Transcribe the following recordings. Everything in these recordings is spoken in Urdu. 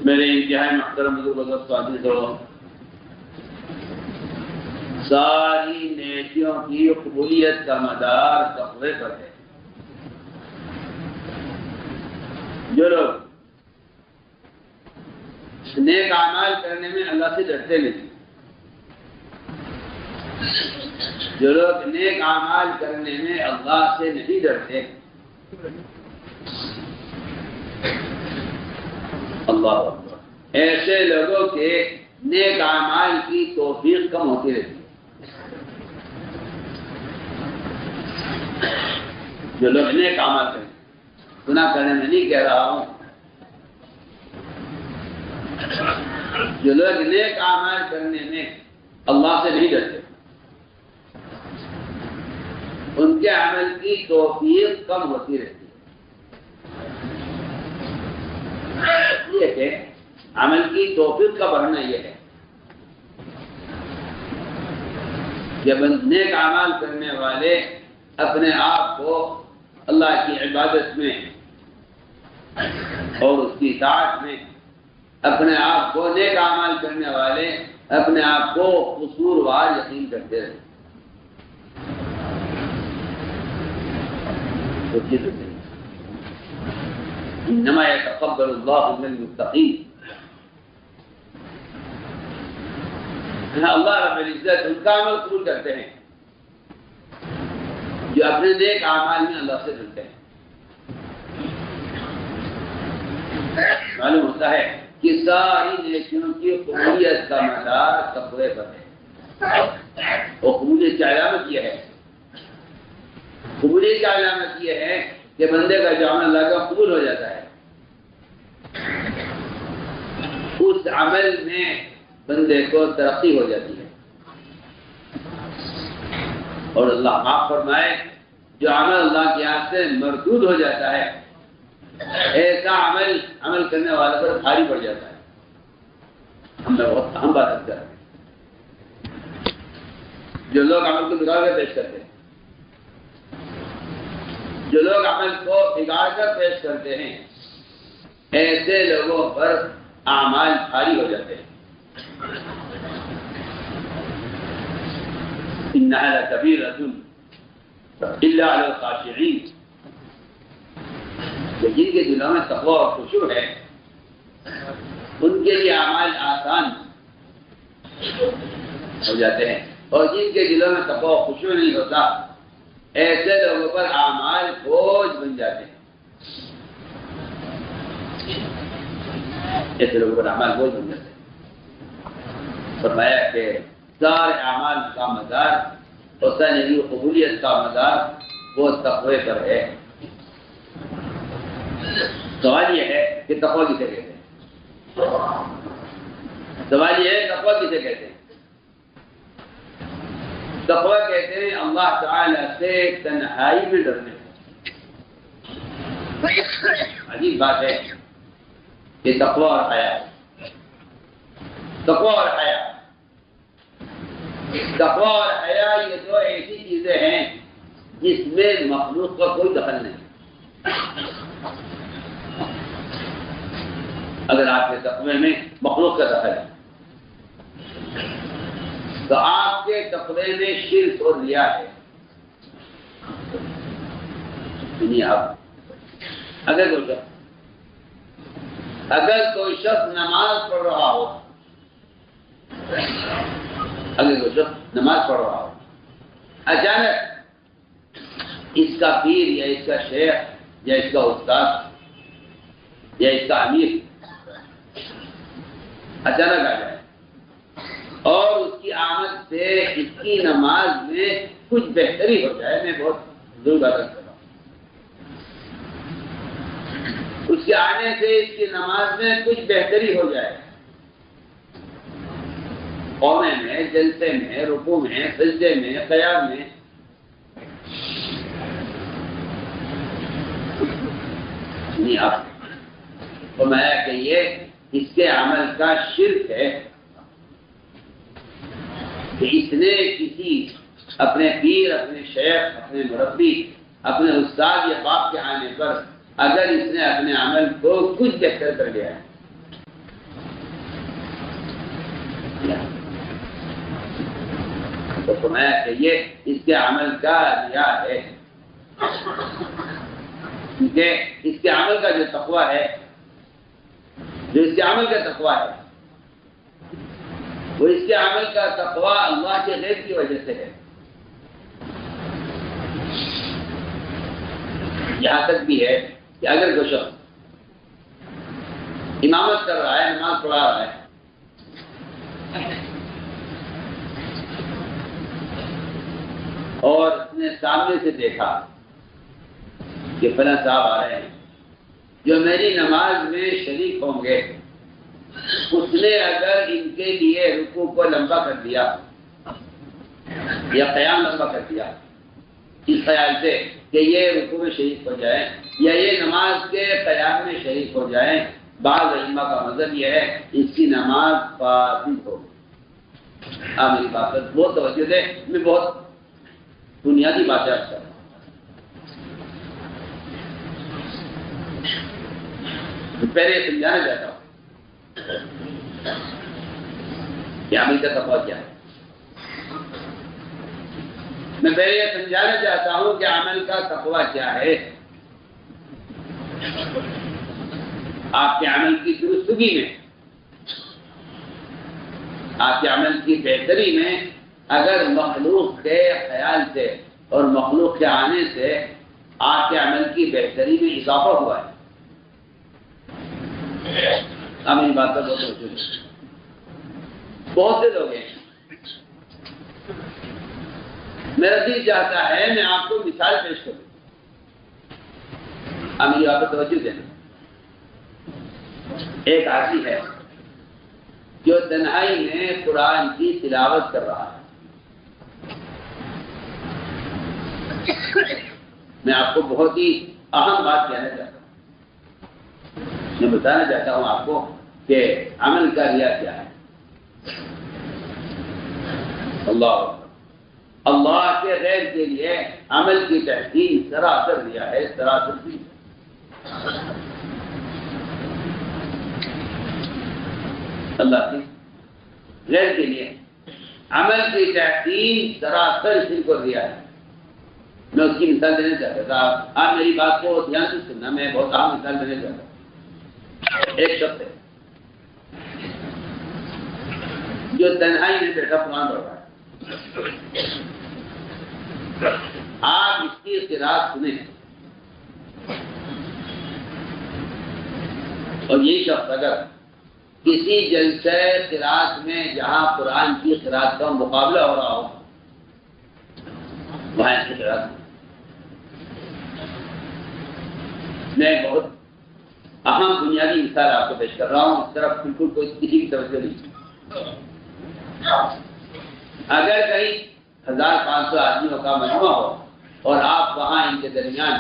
میرے انتہائی محترم بزرگ ہو، ساری نیکیوں کی قبولیت کا مدار تقوی پر ہے۔ جو لوگ نیک اعمال کرنے میں اللہ سے ڈرتے نہیں، جو لوگ نیک اعمال کرنے میں اللہ سے نہیں ڈرتے، اللہ اکبر، ایسے لوگوں کے نیک اعمال کی توفیق کم ہوتی رہتی ہے۔ جو لوگ نیک اعمال کریں، گناہ کرنے میں نہیں کہہ رہا ہوں، جو لوگ نیک اعمال کرنے میں اللہ سے نہیں ڈرتے، ان کے عمل کی توفیق کم ہوتی رہتی ہے۔ یہ کہ عمل کی توفیق کا بڑھنا یہ ہے کہ نیک اعمال کرنے والے اپنے آپ کو اللہ کی عبادت میں اور اس کی اطاعت میں، اپنے آپ کو نیک اعمال کرنے والے اپنے آپ کو قصوروار یقین کرتے رہے۔ انما يتقبل الله من المتقين، اللہ رب العزت ان کا عمل قبول کرتے ہیں جو اپنے نیک اعمال میں اللہ سے ڈرتے ہیں۔ معلوم ہوتا ہے کہ ساری نیکیوں کی قبولیت کا مدار تقوی پر ہے، اور قبولیت کی علامت یہ ہے، قبولیت کی علامت یہ ہے کہ بندے کا جو عمل اللہ کا قبول ہو جاتا ہے، اس عمل میں بندے کو ترقی ہو جاتی ہے، اور اللہ معاف فرمائے جو عمل اللہ کے ہاتھ سے مردود ہو جاتا ہے، ایسا عمل کرنے والا پر بھاری پڑ جاتا ہے۔ ہم نے بہت اہم بات کر رہے ہیں، جو لوگ عمل کو بگاڑ کر پیش کرتے ہیں، جو لوگ عمل کو بگاڑ کر پیش کرتے ہیں، ایسے لوگوں پر اعمال بھاری ہو جاتے ہیں۔ انها لکبیرۃ الا علی الخاشعین، جن کے دلوں میں تقوی اور خشوع ہے ان کے لیے اعمال آسان ہو جاتے ہیں، اور جن کے دلوں میں تقوی اور خشوع نہیں ہوتا ایسے لوگوں پر اعمال بوجھ بن جاتے ہیں۔ ایسے لوگوں پر اعمال بوجھ بن جاتے ہیں۔ فرمایا کہ سارے اعمال کا مدار اور ساری قبولیت کا مدار وہ تقوی پر ہے۔ سوال یہ ہے کہ تقوی کسے کہتے ہیں؟ سوال یہ ہے تقوی کسے کہتے ہیں؟ تقوی کہتے ہیں اللہ تعالی سے تنہائی میں ڈرنے کو۔ عجیب بات ہے کہ تقوی اور حیا، تقوی اور حیا، تقوی اور حیا یہ دو ایسی چیزیں ہیں جس میں مخلوق کا کوئی دخل نہیں۔ اگر آپ کے تقوی میں مخلوق کا دخل ہے تو آپ کے تقوی میں شرک اور ریا ہے۔ اگر کوئی شخص نماز پڑھ رہا ہو، اچانک اس کا پیر یا اس کا شیخ یا اس کا استاد یا اس کا امیر اچانک آ جائے اور اس کی آمد سے اس کی نماز میں کچھ بہتری ہو جائے، میں بہت ضرور بات کر رہا ہوں، اس کے آنے سے اس کی نماز میں کچھ بہتری ہو جائے، قومے میں، جلسے میں، رکوع میں، سجدے میں، قیام میں، نہیں آپ فرمایا کہ یہ اس کے عمل کا شرک ہے کہ اس نے کسی اپنے پیر، اپنے شیخ، اپنے مربی، اپنے استاد یا باپ کے آنے پر اگر اس نے اپنے عمل کو کچھ بہتر کر لیا ہے تو فرمایا کہ یہ اس کے عمل کا ریا ہے، کیونکہ اس کے عمل کا جو تقویٰ ہے، جو اس کے عمل کا تقویٰ ہے، وہ اس کے عمل کا تقویٰ اللہ کے غیر کی وجہ سے ہے۔ یہاں تک بھی ہے کہ اگر کوئی شخص امامت کر رہا ہے، نماز پڑھا رہا ہے، اور اس نے سامنے سے دیکھا کہ فلاں صاحب آ رہے ہیں جو میری نماز میں شریک ہوں گے، اس نے اگر ان کے لیے رکوع کو لمبا کر دیا یا قیام لمبا کر دیا اس خیال سے کہ یہ رکوع میں شریک ہو جائے یا یہ نماز کے قیام میں شریک ہو جائیں، بعض علماء کا مذہب یہ ہے اس کی نماز فاسد ہوگی۔ آپ میری بات پر بہت توجہ دیں، میں بہت بنیادی باتیں آپ کر رہا ہوں۔ پہلے یہ سمجھانا چاہتا ہوں کہ عمل کا تقویٰ کیا ہے۔ میں پہلے یہ سمجھانا چاہتا ہوں کہ عمل کا تقویٰ کیا ہے۔ آپ کے عمل کی درستگی میں، آپ کے عمل کی بہتری میں اگر مخلوق کے خیال سے اور مخلوق کے آنے سے آپ کے عمل کی بہتری میں اضافہ ہوا ہے، آپ میری بات پر بہت توجہ دیں۔ بہت سے لوگ ہیں، میرا دل چاہتا ہے میں آپ کو مثال پیش کروں، آپ میری بات پر توجہ دینا۔ ایک آدمی ہے جو تنہائی میں قرآن کی تلاوت کر رہا ہے۔ میں آپ کو بہت ہی اہم بات کہنا چاہتا ہوں، میں بتانا چاہتا ہوں آپ کو کہ عمل کا ریا کیا ہے۔ اللہ کے غیر کے لیے عمل کی تحسین سراسر ریا ہے، سراسر ریا۔ اللہ کی غیر کے لیے عمل کی تحسین سراسر شرک اور ریا ہے۔ میں اس کی مثال دینا چاہتا تھا، آپ میری بات کو دھیان سے سننا، میں بہت اہم مثال دینا چاہتا ہوں۔ ایک شخص ہے جو تنہائی میں بیٹھا قرآن پڑھ رہا ہے، آپ اس کی قرات سنیں، اور یہ شخص اگر کسی جلسہ قرات میں جہاں قرآن کی قرات کا مقابلہ ہو رہا ہو وہاں اس کی قرات میں بہت اہم بنیادی مثال آپ کو پیش کر رہا ہوں، اس طرف بالکل کوئی کسی کی توجہ نہیں۔ اگر کہیں 1500 آدمیوں کا مجموعہ ہو اور آپ وہاں ان کے درمیان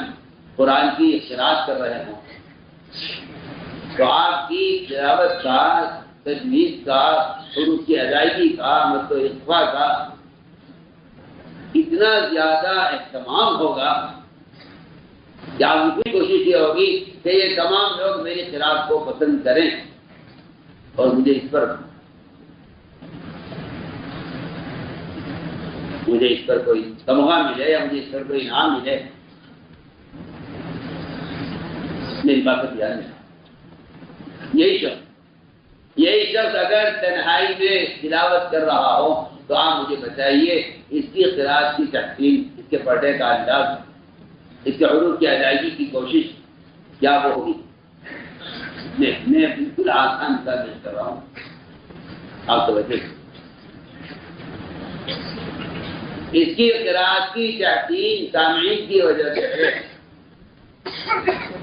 قرآن کی قرات کر رہے ہوں تو آپ کی تلاوت کا، تجوید کا، حروف کی ادائیگی کا، مد و اخفا کا اتنا زیادہ اہتمام ہوگا کہ آپ کی کوشش یہ ہوگی کہ یہ تمام لوگ میری قرات کو پسند کریں اور مجھے اس پر کوئی تمغہ ملے یا مجھے اس پر کوئی انعام ملے۔ میری بات کو دھیان میں، یہی شخص اگر تنہائی میں تلاوت کر رہا ہو تو آپ مجھے بتائیے اس کی قرات کی تحسین، اس کے پڑھنے کا انداز، اس کے حروف کی ادائیگی کی کوشش کیا وہ ہوگی؟ میں بالکل آسان مثال پیش کر رہا ہوں، آپ تو بچے اس کی قرات کی تحسین سامعین کی وجہ سے ہے،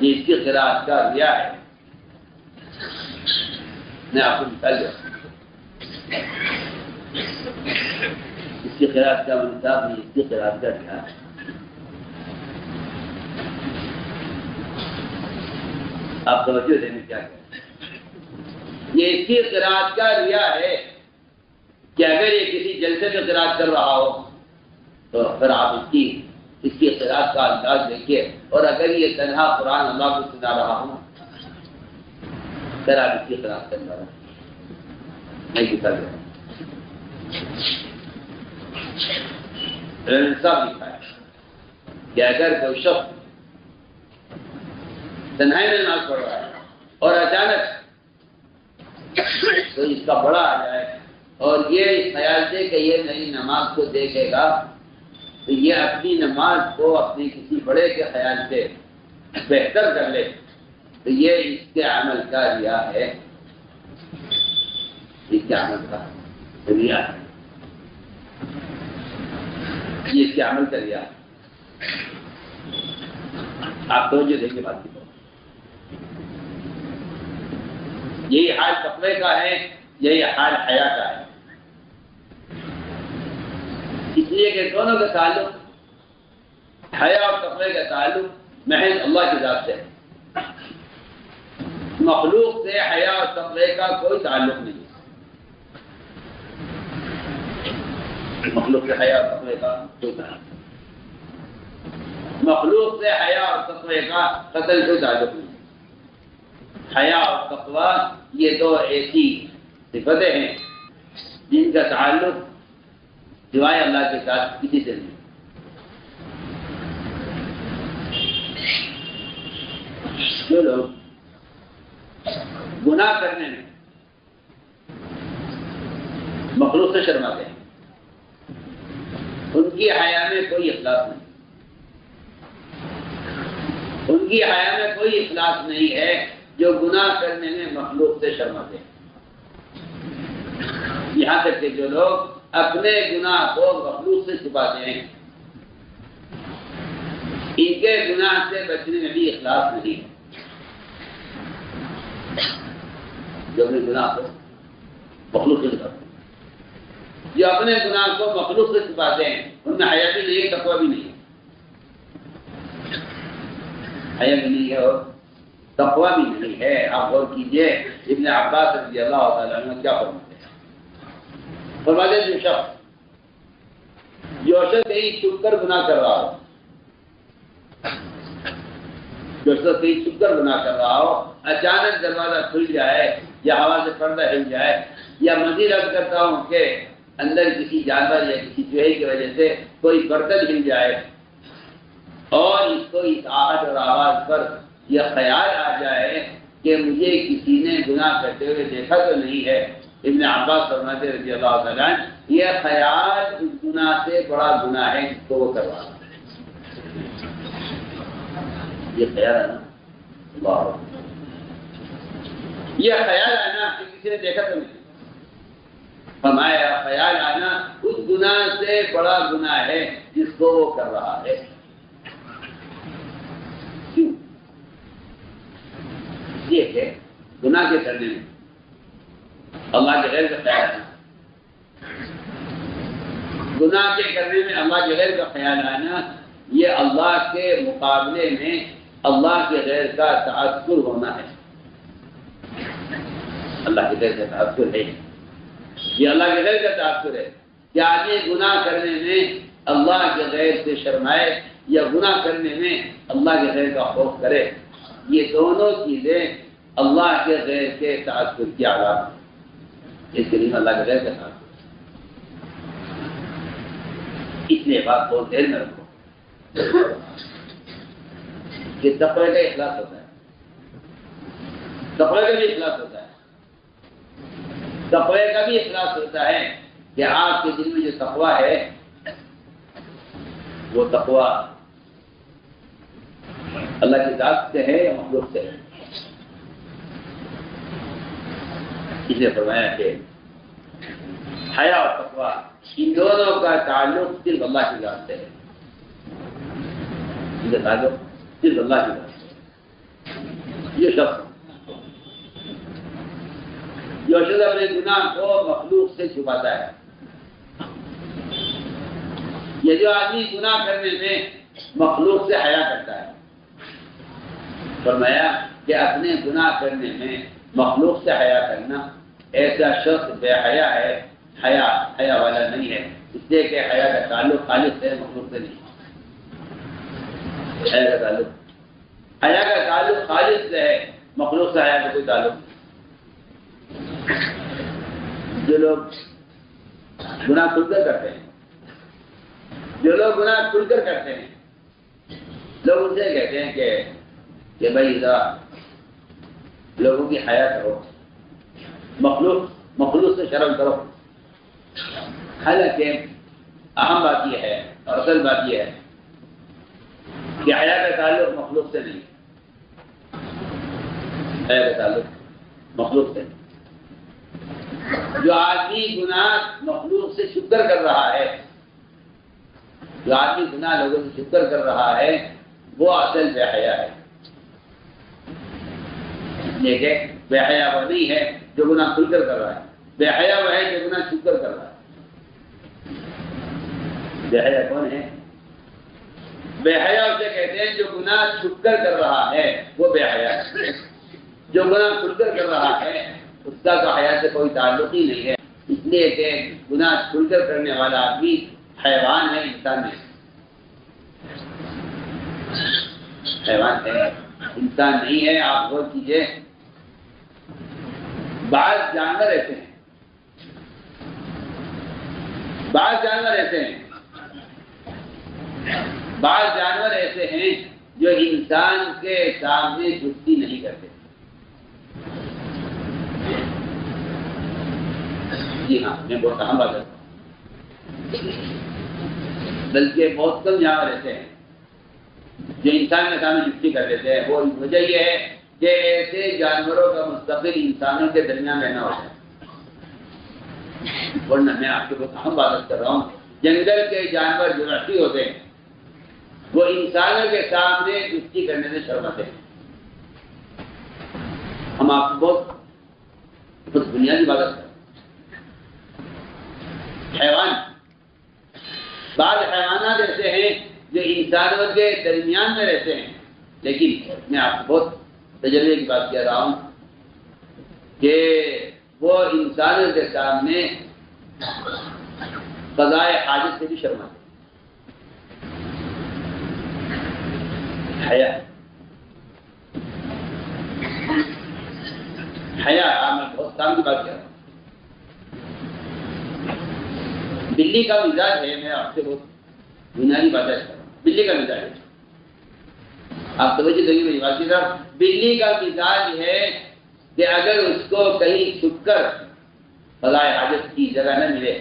اس کی قرات کا ریا ہے۔ میں آپ کو مثال دوں، اس کی قرات کا منصاب نہیں، اس کی قرات کا ریا ہے۔ آپ توجہ دیں کیا کہتے ہیں، یہ اس کی قرات کا ریا ہے کہ اگر یہ کسی جلسے میں قرات کر رہا ہو تو پھر آپ اس کی قرات کا انداز دیکھیے، اور اگر یہ تنہا قرآن اللہ کو سنا رہا ہوں پھر آپ اس کی قرات کرنا رہا نہیں دکھا دیں۔ صاحب لکھا ہے کہ اگر کوئی شخص تنہائی میں نماز پڑھ رہا ہے اور اچانک تو اس کا بڑا آ جائے اور یہ خیال سے کہ یہ میری نماز کو دیکھے گا، تو یہ اپنی نماز کو اپنے کسی بڑے کے خیال سے بہتر کر لے، تو یہ اس کے عمل کا ریا ہے، اس کے عمل کا ریا ہے، یہ اس کے عمل کا ریا ہے۔ آپ توجہ دیں گے بات کی، یہی حال تقوی کا ہے، یہی حال حیا کا ہے، اس لیے کہ دونوں کا تعلق، حیا اور تقوی کا تعلق محض اللہ کی ذات سے ہے، مخلوق سے حیا اور تقوی کا کوئی تعلق نہیں ہے، مخلوق سے حیا اور تقوی کا کوئی تعلق نہیں، مخلوق سے حیا اور تقوی کا قتل کوئی تعلق نہیں ہے۔ حیا اور تقوی یہ دو ایسی صفتیں ہیں جن کا تعلق سوائے اللہ کے ساتھ کسی سے نہیں۔ جو لوگ گناہ کرنے میں مخلوق سے شرماتے ہیں، ان کی حیا میں کوئی اخلاص نہیں، ان کی حیا میں کوئی اخلاص نہیں ہے جو گناہ کرنے میں مخلوق سے شرماتے ہیں۔ یہاں تک کہ جو لوگ اپنے گناہ کو مخلوق سے چھپاتے ہیں، ان کے گناہ سے بچنے میں بھی اخلاص نہیں ہے، جو اپنے گناہ کو مخلوق سے چھپاتے ہیں، جو اپنے گناہ کو مخلوق سے چھپاتے ہیں، ان میں حیا بھی نہیں ہے، تقویٰ بھی نہیں ہے، حیا بھی نہیں ہے اور تقویٰ بھی نہیں ہے۔ آپ غور کیجئے ابن عباس رضی اللہ تعالیٰ عنہ کیا فرماتے ہیں، فرماتے ہیں جو شخص کہیں چھپ کر گناہ کر رہا ہو، جو شخص کہیں چھپ کر گناہ کر رہا ہو، اچانک دروازہ کھل جائے یا ہوا سے پردہ ہل جائے، یا مزید عرض کرتا ہوں کہ اندر کسی جانور یا کسی چوہے کی وجہ سے کوئی برتن ہل جائے اور اس کو اس آہٹ اور آواز پر یہ خیال آ جائے کہ مجھے کسی نے گناہ کرتے ہوئے دیکھا تو نہیں ہے، ابن عباس فرماتے رضی اللہ تعالیٰ عنہ، یہ خیال اس گناہ سے بڑا گناہ ہے جس کو وہ کروا رہا ہے۔ یہ خیال ہے نا، اللہ، یہ خیال آنا کہ کسی نے دیکھا تو نہیں، فرمایا خیال آنا اس گناہ سے بڑا گناہ ہے جس کو وہ کر رہا ہے۔ کیوں؟ یہ کہ گناہ کے کرنے میں اللہ کے غیر کا خیال آنا، گناہ کے کرنے میں اللہ کے غیر کا خیال آنا، یہ اللہ کے مقابلے میں اللہ کے غیر کا تعصب ہونا ہے، اللہ کے غیر کا تعصب ہے، یہ اللہ کے غیر کا تعصب ہے کہ آدمی گناہ کرنے میں اللہ کے غیر سے شرمائے یا گناہ کرنے میں اللہ کے غیر کا خوف کرے، یہ دونوں چیزیں اللہ کے غیر کے تعصب کی علامت ہے۔ اس کے لیے اللہ کے غیر کا تعصب، اس لیے بات بہت دیر میں رکھو کہ تقوی کا اخلاص ہوتا ہے، تقوی کا بھی اخلاص ہوتا ہے، تقوی کا بھی اخلاص ہوتا ہے کہ آپ کے دل میں جو تقوی ہے وہ تقوی اللہ کی ذات سے ہے یا مخلوق سے ہے۔ اس لیے فرمایا کہ حیا اور تقوی ان دونوں کا تعلق صرف اللہ کی ذات سے ہے، ان کا تعلق صرف اللہ کی ذات سے ہے۔ یہ شخص اپنے گناہ کو مخلوق سے چھپاتا ہے، یہ جو آدمی گناہ کرنے میں مخلوق سے حیا کرتا ہے، فرمایا کہ اپنے گناہ کرنے میں مخلوق سے حیا کرنا، ایسا شخص بے حیا ہے، حیا والا نہیں ہے، اس لیے کہ حیا کا تعلق خالص ہے، مخلوق سے نہیں۔ حیا کا تعلق خالص سے ہے، مخلوق سے حیا کا کوئی تعلق نہیں۔ جو لوگ گناہ کھل کر کرتے ہیں. جو لوگ گناہ کھل کر کرتے ہیں لوگ ان سے کہتے ہیں کہ بھائی ذرا لوگوں کی حیا کرو، مخلوق سے شرم کرو. حالانکہ اہم بات یہ ہے اور اصل بات یہ ہے کہ حیا کا تعلق مخلوق سے نہیں، حیا کا تعلق مخلوق سے نہیں. جو آدمی گناہ مخلوق سے شکر کر رہا ہے، جو آدمی گناہ لوگوں سے شکر کر رہا ہے وہ اصل بے حیا ہے. لیکن بے حیا وہ نہیں ہے جو گناہ کھل کر رہا ہے، بے حیا وہ ہے جو گناہ چھپ کر کر رہا ہے. بے حیا کون ہے؟ بے حیا اسے کہتے ہیں جو گناہ چھپ کر کر رہا ہے وہ بے حیا ہے. جو گناہ کھل کر کر رہا ہے اس کا تو حیا سے کوئی تعلق ہی نہیں ہے. اس لیے کہ گناہ کھل کر کرنے والا آدمی حیوان ہے، انسان نہیں. حیوان ہے، انسان نہیں ہے. آپ غور کیجئے، بعض جانور ایسے ہیں، بعض جانور ایسے ہیں جو انسان کے سامنے جھکتی نہیں کرتے. جی ہاں، میں بہت اہم بات کرتا ہوں. بلکہ بہت کم جانور ایسے ہیں جو انسان کے سامنے جھکتی کر دیتے ہیں. وہ وجہ یہ ہے کہ ایسے جانوروں کا مستقبل انسانوں کے درمیان رہنا ہوتا ہے. ورنہ میں آپ کو بہت اہم بات کر رہا ہوں، جنگل کے جانور جو وحشی ہوتے ہیں وہ انسانوں کے سامنے جھکتی کرنے سے شرماتے ہیں. ہم آپ کو بہت بنیادی بات کرتے ہیں. بعض حیوانات ایسے ہیں جو انسانوں کے درمیان میں رہتے ہیں. لیکن میں آپ کو بہت تجربے کی بات کہہ رہا ہوں کہ وہ انسانوں کے سامنے قضائے حاجت سے بھی شرماتے. حیا میں بہت کام کی بات کر رہا ہوں. بلی کا مزاج ہے، میں آپ سے بہت بنیادی بات کر رہا ہوں. بلی کا مزاج ہے، آپ توجہ دیں گے میری بات کی طرف. بلی کا مزاج ہے کہ اگر اس کو کہیں چھپ کر قضائے حاجت کی جگہ نہ ملے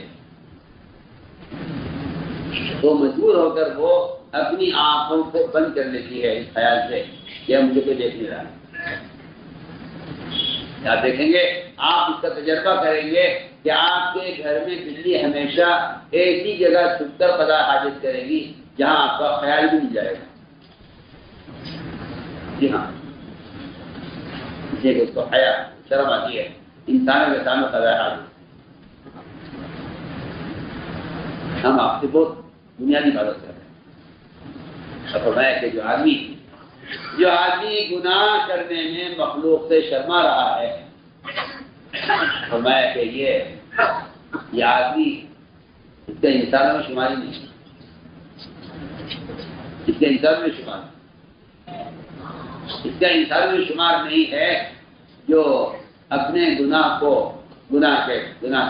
تو مجبور ہو کر وہ اپنی آنکھوں کو بند کر لیتی ہے اس خیال سے کہ مجھے کوئی دیکھ نہیں رہا. آپ دیکھیں گے، آپ اس کا تجربہ کریں گے کہ آپ کے گھر میں بلی ہمیشہ ایسی جگہ چھپ کر قضائے حاجت کرے گی جہاں آپ کا خیال بھی نہیں جائے گا. جی ہاں، اس کو حیا شرم آتی ہے انسانوں کے سامنے قضائے حاجت. ہم آپ سے بہت بنیادی بات کر رہے ہیں. فرمایا کہ جو آدمی گناہ کرنے میں مخلوق سے شرما رہا ہے، فرمایا کہ یہ آدمی اس کا انسانوں میں شماری نہیں، اس کا انسانوں میں شمار نہیں ہے جو اپنے گناہ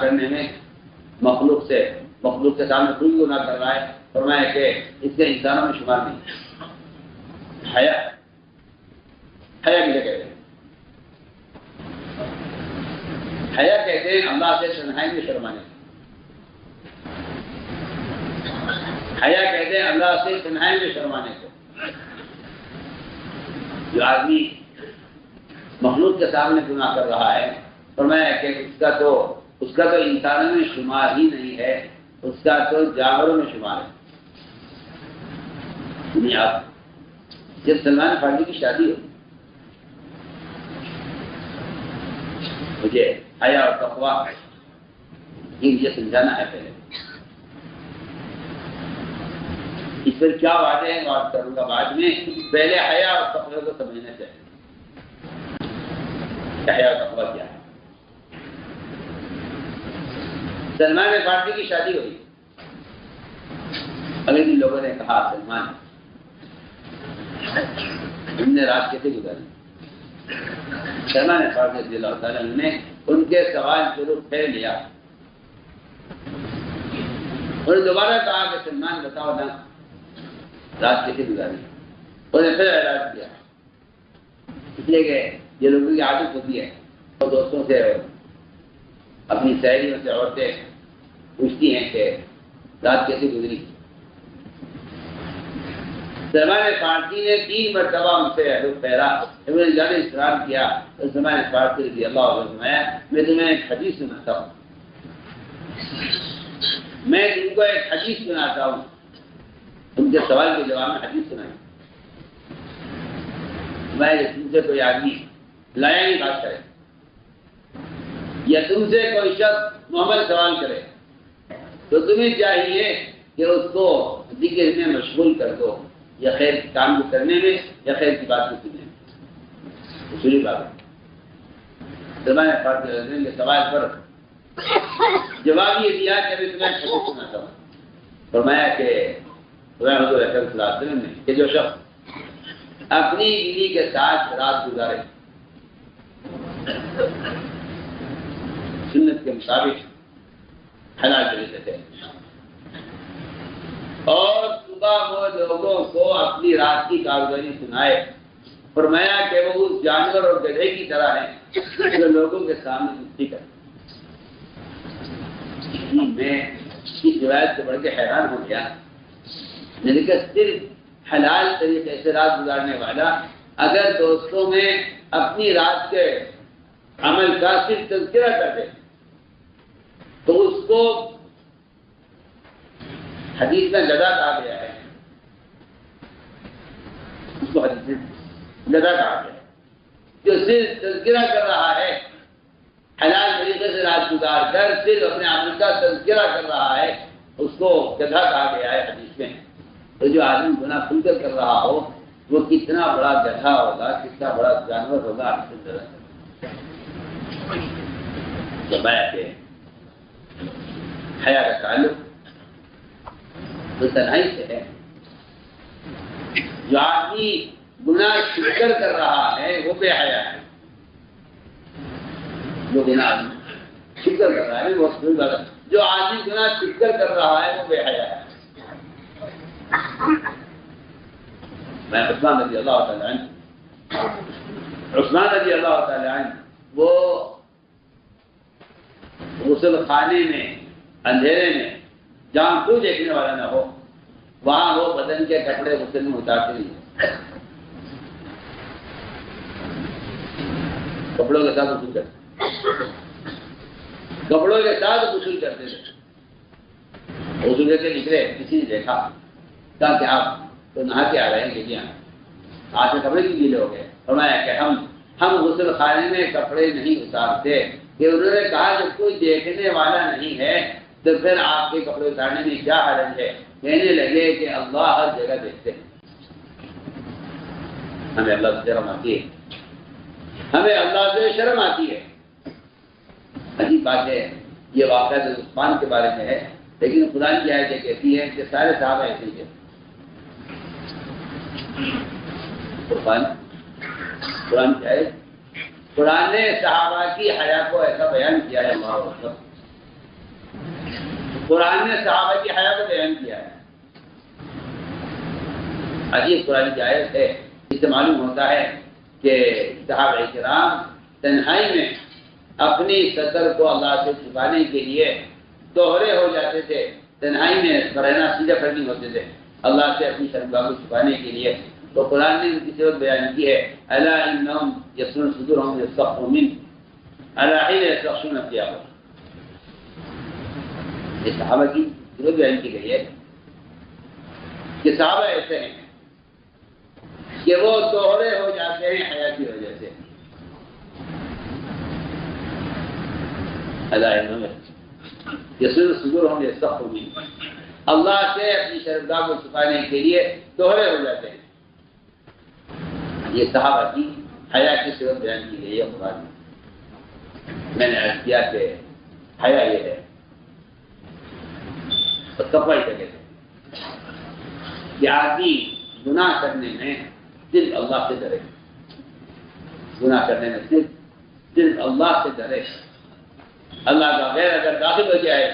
کرنے میں مخلوق کے سامنے کوئی گناہ کر رہا ہے. فرمایا کہ اس کے انسانوں میں شمار نہیں. حیا کسے کہتے ہیں؟ حیا کہتے ہیں اللہ سے تنہائی میں شرمانے. حیا کہتے ہیں اللہ سے تنہائی میں شرمانے کو. جو آدمی مخلوق کے سامنے گناہ کر رہا ہے، فرمایا کہ اس کا تو انسانوں میں شمار ہی نہیں ہے، اس کا تو جانوروں میں شمار ہے. آپ جب سلمان فارسی کی شادی ہوئی، مجھے حیا اور تقویٰ یہ مجھے سمجھانا ہے. پہلے اس پر کیا وعدے ہیں بات کروں گا بعد میں. پہلے حیا اور تقویٰ کو سمجھنا چاہیے. حیا اور تقویٰ کیا ہے؟ سلمان فارسی کی شادی ہوئی. اگلے دن لوگوں نے کہا سلمان ہم نے رات کیسے گزاری؟ سلمان فارسی رضی اللہ تعالیٰ نے ان کے سوال شروع پھیر لیا اور دوبارہ کہا کہ سلمان بتاؤ نا رات کیسے گزاری، انہوں نے پھر اعلان کیا، اس لیے کہ یہ لوگوں کی عادت ہوتی ہے اور دوستوں سے اپنی سہیلیوں سے عورتیں پوچھتی ہیں کہ رات کیسے گزری۔ سلمان فارسی نے 3 مرتبہ ان سے پہلا جانے اصرار کیا تو سلمان فارسی رضی اللہ عنہ میں تمہیں ایک حدیث سناتا ہوں، میں تم کو ایک حدیث سناتا ہوں، تم کے سوال کے جواب میں حدیث سنائیں۔ میں تم سے کوئی آدمی لایا نہیں بات کرے یا تم سے کوئی شخص محمد سوال کرے تو تمہیں چاہیے کہ اس کو ذکر میں مشغول کر دو، یا خیر کام کو کرنے میں یا خیر کی بات کو سننے میں، اصولی بات ہے۔ سلمان فارسی کے سوال پر جواب یہ دیا کہ میں تمہیں حدیث سناتا ہوں، فرمایا کہ حضور اکرم صلی اللہ علیہ وسلم نے کہ جو شخص اپنی بیوی کے ساتھ رات گزارے سنت کے مطابق حلال طریقے سے اور صبح وہ لوگوں کو اپنی رات کی کارگزاری سنائے، فرمایا کہ وہ اس جانور اور گدھے کی طرح ہے جو لوگوں کے سامنے سستی کرے۔ میں اس روایت سے بڑھ کے حیران ہو گیا، میں نے کہا صرف حلال طریقے سے رات گزارنے والا اگر دوستوں میں اپنی رات کے عمل کا صرف تذکرہ کر دے تو اس کو حدیث میں گدھا کہا گیا ہے، اس کو حدیث میں گدھا کہا گیا ہے، جو صرف تذکرہ کر رہا ہے حلال طریقے سے رات گزار کر صرف اپنے عمل کا تذکرہ کر رہا ہے، اس کو گدھا کہا گیا ہے حدیث میں۔ تو جو آدمی گناہ کھل کر رہا ہو وہ کتنا بڑا گدھا ہوگا، کتنا بڑا جانور ہوگا، آپ سے ذرا کہ حیا کا تعلق تو تنہائی سے ہے۔ جو آدمی گناہ چھپ کر رہا ہے وہ بے حیا ہے، جو گناہ چھپ کر رہا ہے وہ جو آدمی گناہ چھپ کر رہا ہے وہ بے حیا ہے۔ میں عثمان رضی اللہ تعالی عنہ وہ غسل خانے میں اندھیرے میں جہاں کوئی دیکھنے والا نہ ہو وہاں وہ بدن کے کپڑے غسل میں اتارتے نہیں، کپڑوں کے ساتھ غسل کرتے، کپڑوں کے ساتھ غسل کرتے تھے۔ غسل کر کے نکلے، کسی نے دیکھا کہا کہ آپ تو نہا کے آ رہے ہیں کہ آج سے کپڑے کی گیلے ہو گئے، فرمایا کہ ہم غسل خانے میں کپڑے نہیں اتارتے، کہ انہوں نے کہا جب کوئی دیکھنے والا نہیں ہے تو پھر آپ کے کپڑے اتارنے میں کیا حرج ہے؟ کہنے لگے کہ اللہ ہر جگہ دیکھتے ہیں، ہمیں اللہ سے شرم آتی ہے، ہمیں اللہ سے شرم آتی ہے۔ عجیب بات ہے، یہ واقعہ عثمان کے بارے میں ہے، لیکن خدا کی آیت کہتی ہے کہ سارے صحابہ ایسے ہی ہیں۔ قرآن کیا ہے؟ قرآن نے صحابہ کی حیا کو ایسا بیان کیا ہے، قرآن نے صحابہ کی حیا کو بیان کیا ہے۔ عجیب قرآن کی آیت ہے، اس سے معلوم ہوتا ہے کہ صحابہ کرام تنہائی میں اپنی سطر کو اللہ سے چھپانے کے لیے دوہرے ہو جاتے تھے، تنہائی میں رہنا سیدھا کرنی ہوتے تھے اللہ سے اپنی شرمگاہ کو چھپانے کے لیے۔ تو قرآن نے ان کی صورت بیان کی ہے، الا انہم یسرون صدورہم یستخفون منہ الا حین یستغشون ثیابہم۔ یہ صحابہ کی صورت بیان کی گئی ہے کہ صحابہ ایسے ہیں کہ وہ دوہرے ہو جاتے ہیں حیا کی وجہ سے۔ الا انہم یسرون صدورہم یستخفون منہ، اللہ سے اپنی شرمگاہ کو چھپانے کے لیے دوہرے ہو جاتے ہیں۔ یہ صحابہ کی حیا کی صورت بیان کی گئی ہے قرآن میں۔ میں نے عرض کیا کہ حیا یہ ہے اور تقوی جگہ ہے کہ آدمی گناہ کرنے میں صرف اللہ سے ڈرے، گناہ کرنے میں صرف اللہ سے ڈرے، اللہ کا غیر اگر داخل ہو جائے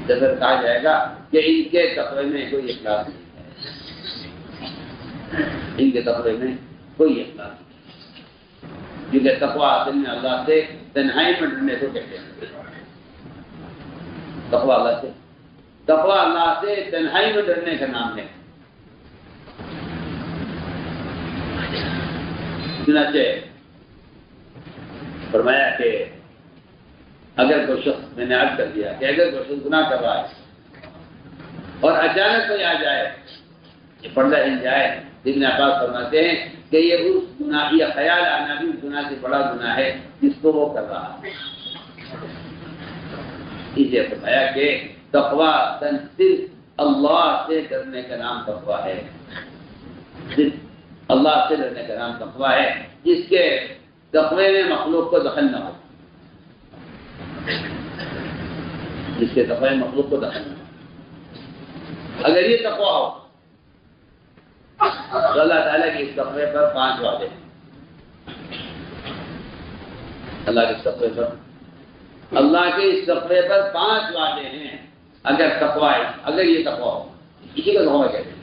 تو پھر کہا جائے گا کہ ان کے تقوی میں کوئی اخلاص نہیں ہے، ان کے تقوی میں کوئی اخلاص نہیں، کیونکہ تقوی اصل میں اللہ سے تنہائی میں ڈرنے کو کہتے ہیں۔ تقوی اللہ سے تنہائی میں ڈرنے کا نام ہے۔ چنانچہ فرمایا کہ اگر کوئی شخص، میں نے عرض کر دیا کہ اگر کوئی شخص گناہ کر رہا ہے اور اچانک کوئی آ جائے، یہ پردہ ہل جائے، ابن عباس فرماتے ہیں کہ یہ اس گناہ، یہ خیال آنا بھی اس گناہ سے بڑا گناہ ہے جس کو وہ کر رہا ہے۔ اسے فرمایا کہ تقویٰ صرف اللہ سے ڈرنے کا نام تقویٰ ہے، صرف اللہ سے ڈرنے کا نام تقویٰ ہے، جس کے تقوی میں مخلوق کو دخل نہ ہو، جس کے تقوی میں مخلوق کو دخل نہ ہو۔ اگر یہ تقوی ہو تو اللہ تعالیٰ کی اس تقوی پر 5 وعدے ہیں۔ اللہ کے اس تقوی پر 5 وعدے ہیں۔ اگر تقوی ہے، اگر یہ تقوی ہو، اسی کو تقوی کہتے ہیں،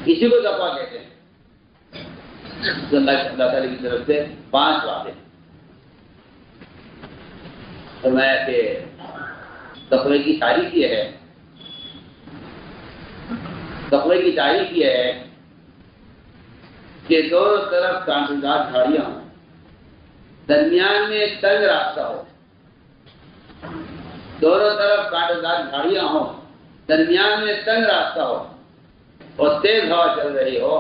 اسی کو تقوی کہتے ہیں۔ اللہ تعالیٰ کی طرف سے 5 وعدے ہیں۔ فرمایا کہ تقوی کی تعریف یہ ہے، تقوی کی تعریف یہ ہے کہ دونوں طرف کانٹےدار جھاڑیاں ہوں، درمیان میں تنگ راستہ ہو، دونوں طرف کانٹےدار جھاڑیاں ہوں، درمیان میں تنگ راستہ ہو، اور تیز ہوا چل رہی ہو،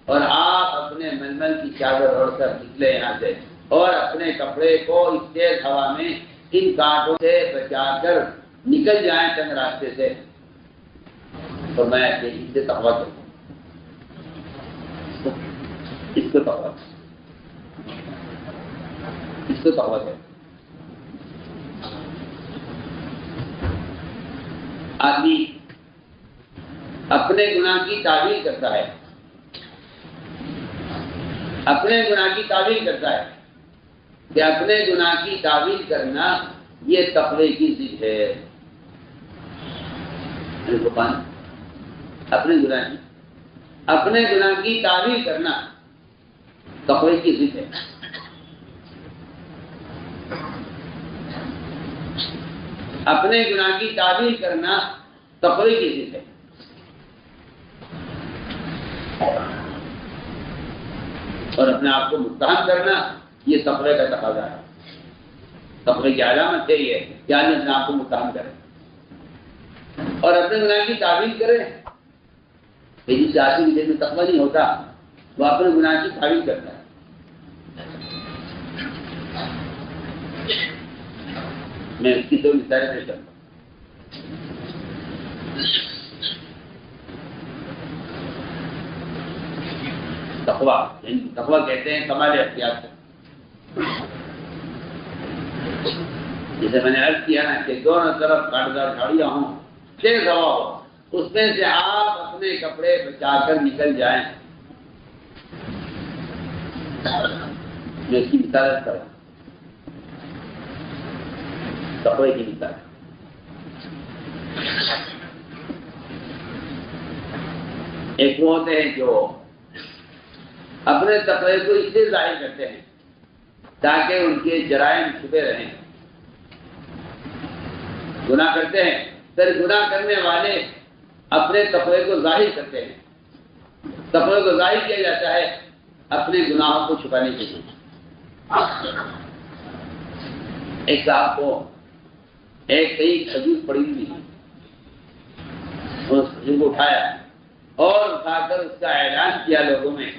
اور آپ اپنے ململ کی چادر اوڑھ کر نکلے یہاں سے، اور اپنے کپڑے کو اس تیز ہوا میں ان کانٹوں سے بچا کر نکل جائیں تنگ راستے سے، تو میں اس سے تقویٰ کروں، اس کو تقویٰ کروں۔ آدمی اپنے گناہ کی تعویل کرتا ہے، اپنے گناہ کی تعویل کرتا ہے کہ اپنے گناہ کی تعویل کرنا یہ تقوی کی ضد ہے۔ اپنے گناہ کی تعویل کرنا تقوی کی ضد ہے۔ اپنے گناہ کی تعویل کرنا تقوی کی ضد ہے۔ اور اپنے آپ کو متہم کرنا یہ تقوی کا تقاضا ہے، تقوی کی علامت ہے یہ کہ آدمی اپنے آپ کو متہم کرے اور اپنے گناہ کی تعویل کرے۔ جس آدمی کے دل میں تقوی نہیں ہوتا وہ اپنے گناہ کی تعویل کرتا ہے۔ میں اس کی 2 مثالیں پیش کرتا ہوں۔ تقویٰ کہتے ہیں کمال احتیاط سے، جیسے میں نے عرض کیا نا کہ دونوں طرف کانٹےدار جھاڑیاں ہوں، تیز ہوا ہو، اس میں سے آپ اپنے کپڑے بچا کر نکل جائیں۔ میں اس کی مثال کروں، تقوی کی مثال۔ ایک وہ ہوتے ہیں جو اپنے تقوی کو اس لیے ظاہر کرتے ہیں تاکہ ان کے جرائم چھپے رہیں، گناہ کرتے ہیں، پھر گناہ کرنے والے اپنے تقوی کو ظاہر کرتے ہیں۔ تقوی کو ظاہر کیا جاتا ہے اپنے گناہوں کو چھپانے کے لیے۔ ایک صاحب کو ایک کھجور پڑی ہوئی، اس کھجور کو اٹھایا اور اٹھا کر اس کا اعلان کیا لوگوں میں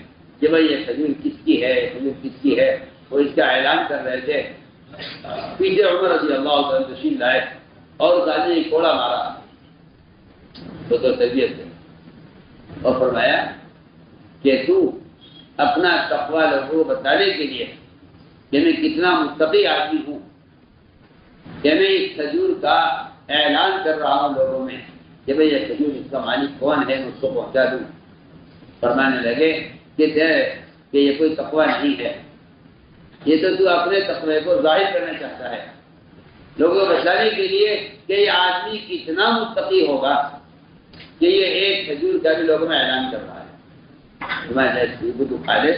کہ بھائی یہ کھجور کس کی ہے، کھجور کس کی ہے۔ وہ اس کا اعلان کر رہے تھے، پیچھے عمر رضی اللہ عنہ تشریف لائے اور اس آدمی نے کوڑا مارا تو طبیعت سے، اور فرمایا کہ تو اپنا تقوی لوگوں کو بتانے کے لیے کہ میں کتنا متقی آدمی ہوں کہ میں اس کھجور کا اعلان کر رہا ہوں لوگوں میں کہ بھئی یہ کھجور اس کا مالک کون ہے، میں اس کو پہنچا دوں۔ فرمانے لگے کہ یہ کوئی تقوی نہیں ہے، یہ تو اپنے تقوی کو ظاہر کرنا چاہتا ہے، لوگوں کو بتانے کے لیے کہ یہ آدمی کتنا متقی ہوگا کہ یہ ایک کھجور کا بھی لوگوں میں اعلان کر رہا ہے، میں تو کھا لے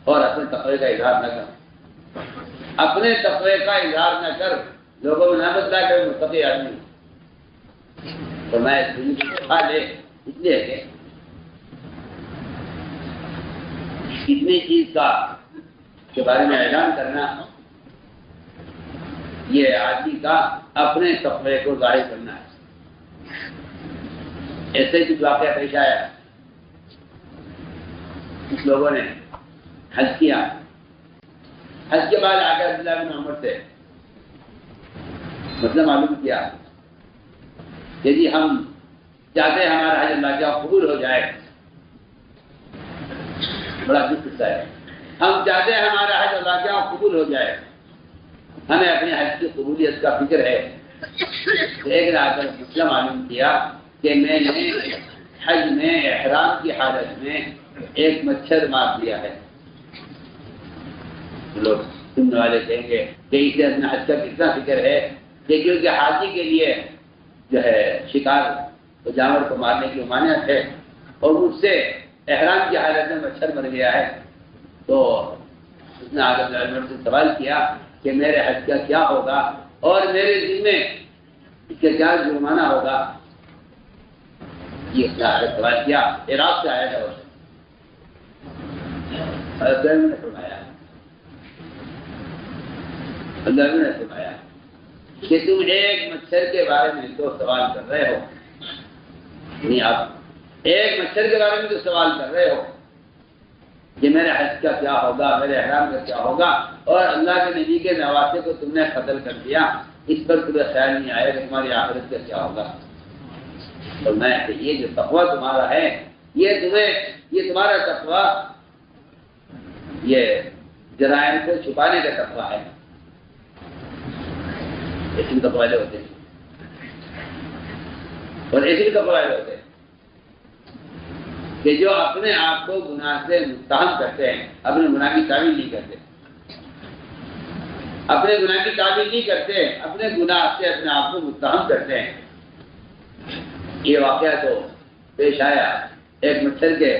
اور اپنے تقوی کا اظہار نہ کر، اپنے تقوی کا اظہار نہ کر، لوگوں میں نہ بتلا کہ متقی آدمی، تو میں کھا لے، اس لیے کہ کتنی چیز کا کے بارے میں اعلان کرنا، یہ آدمی کا اپنے تقوی کو ظاہر کرنا ہے۔ ایسے کچھ واقعہ پیش آیا، کچھ لوگوں نے حج کیا، حج کے بعد آ کر عبداللہ بن عمر سے مسئلہ معلوم کیا کہ جی ہم چاہتے ہیں ہمارا حج اللہ کا قبول ہو جائے، بڑا دکھ قصہ ہے، ہم چاہتے ہیں ہمارا حج اللہ کا قبول ہو جائے، ہمیں اپنے حج کی قبولیت کا فکر ہے۔ ایک نے آ کر مسئلہ معلوم کیا کہ میں نے حج میں احرام کی حالت میں ایک مچھر مار دیا ہے۔ لوگ سننے والے کہیں گے کہ اسے اپنے حج کا کتنا فکر ہے کہ کیونکہ حاجی کے لیے جو ہے شکار جانور کو مارنے کی ممانعت ہے، اور مجھ سے احرام کی حالت میں مچھر مر گیا ہے، تو اس نے آگے سے سوال کیا کہ میرے حج کا کیا ہوگا اور میرے ذمے اس کا کیا جرمانہ ہوگا۔ یہ سوال کیا، عراق سے آیا تھا، نے فرمایا، اللہ نے فرمایا کہ تم ایک مچھر کے بارے میں تو سوال کر رہے ہو، نہیں آپ ایک مچھر کے بارے میں تو سوال کر رہے ہو کہ میرے حج کا کیا ہوگا، میرے احرام کا کیا ہوگا، اور اللہ کے نبی کے نواسے کو تم نے قتل کر دیا، اس پر تمہیں خیال نہیں آیا کہ تمہاری آخرت کا کیا ہوگا۔ اور میں کہ یہ جو تقویٰ تمہارا ہے، یہ تمہارا تقویٰ یہ جرائم کو چھپانے کا تقویٰ ہے، ایسے بھی تقویٰ ہوتے ہیں اور ایسے بھی تقویٰ ہوتے ہیں کہ جو اپنے آپ کو گناہ سے متہم کرتے ہیں، اپنے گناہ کی تعویل نہیں کرتے، اپنے گناہ کی تعویل نہیں کرتے، اپنے گناہ سے اپنے آپ کو متہم کرتے ہیں۔ یہ واقعہ تو پیش آیا ایک مچھر کے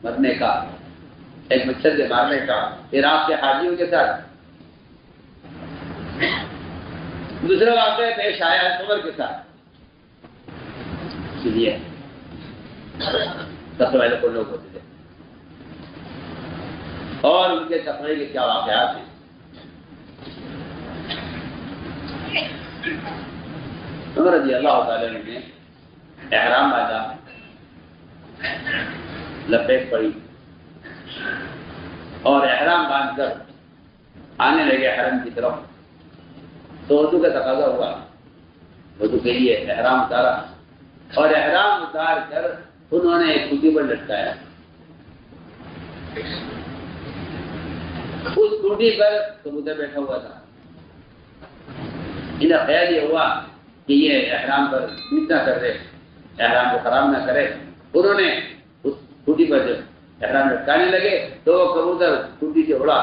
مرنے کا، ایک مچھر کے مارنے کا عراق کے حاجیوں کے ساتھ۔ دوسرا واقعہ پیش آیا عمر کے ساتھ۔ اس لیے تقوی کو لوگ ہوتے تھے اور ان کے تقوی کے کیا واقعات ہیں۔ عمر رضی اللہ تعالیٰ نے احرام باندھا، لبیک پڑی اور احرام باندھ کر آنے لگے حرم کی طرف، تو وضو کا تقاضا ہوا، وضو کے لیے احرام اتارا اور احرام اتار کر انہوں نے ایک کھوٹی پر لٹکایا، اس کھوٹی پر کبوتر بیٹھا ہوا تھا۔ انہیں خیال یہ ہوا کہ یہ احرام پر بیت نہ کر دے، احرام کو خراب نہ کرے، انہوں نے اس کھوٹی پر جب احرام لٹکانے لگے تو وہ کبوتر کھوٹی سے اڑا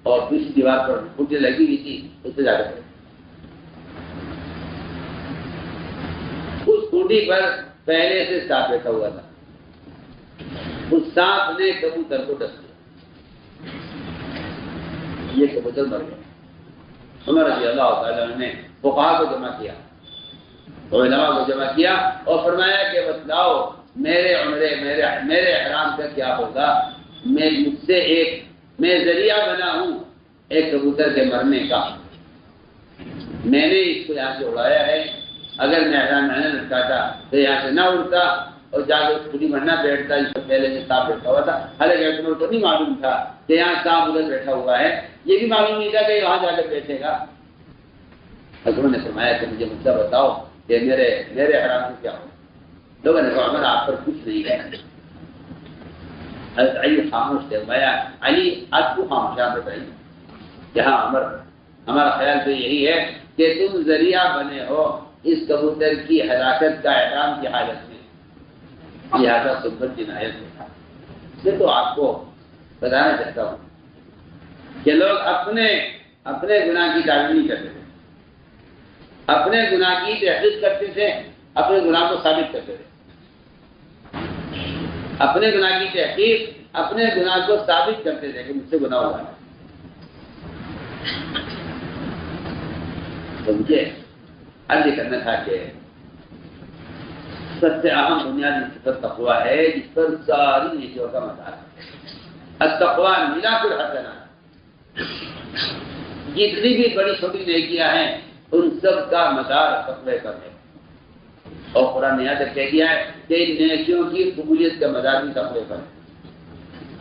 اور دوسری دیوار پر کھوٹی لگی ہوئی تھی اس سے جا کر اس کھوٹی پر پہلے سے سانپ بیٹھا ہوا تھا، اس سانپ نے کبوتر کو ڈس دیا، یہ کبوتر مر گیا۔ عمر رضی اللہ تعالیٰ نے فقہا کو جمع کیا، علماء کو جمع کیا اور فرمایا کہ بتلاؤ میرے عمرے میرے احرام کا کیا ہوگا، میں ذریعہ بنا ہوں ایک کبوتر کے مرنے کا، میں نے اس کو یہاں سے اڑایا ہے، اگر میں احرام نہ لٹکاتا تو یہاں سے نہ اڑتا اور جا کے خودی مرنا بیٹھتا جس سے پہلے سے سانپ بیٹھا ہوا تھا۔ حالانکہ تو نہیں معلوم تھا کہ یہاں سانپ ادھر بیٹھا ہوا ہے، یہ بھی معلوم نہیں تھا کہ وہاں جا کر بیٹھے گا۔ حضرت نے فرمایا کہ مجھے مسئلہ بتاؤ کہ میرے حرام سے کیا ہو۔ لوگوں نے کہا عمر آپ پر کچھ نہیں ہے۔ حضرت علی خاموش تھے، فرمایا علی آپ کو خاموشیاں بتائیے کہ ہاں عمر ہمارا خیال تو یہی ہے کہ تم ذریعہ بنے ہو اس کبوتر کی ہلاکت کا احرام کی حالت میں، لہٰذا سنت جنایت ہے۔ میں تو آپ کو بتانا چاہتا ہوں کہ لوگ اپنے گناہ کی تعویل نہیں کرتے تھے، اپنے گناہ کی تحقیق کرتے تھے، اپنے گناہ کو ثابت کرتے تھے، اپنے گناہ کی تحقیق، اپنے گناہ کو ثابت کرتے تھے کہ مجھ سے گناہ ہوا ہے. تو مجھے عرض کرنا تھا کہ سب سے اہم بنیادی صفت تقویٰ ہے، جس پر ساری نیکیوں کا مدار ہے. التقویٰ میراث الحسنات، جتنی بھی بڑی چھوٹی نیکیاں ہیں ان سب کا مدار تقوی پر ہے. اور قرآن نے یہاں تک کہہ دیا ہے کہ ان نیکیوں کی قبولیت کا مدار بھی تقوی پر ہے.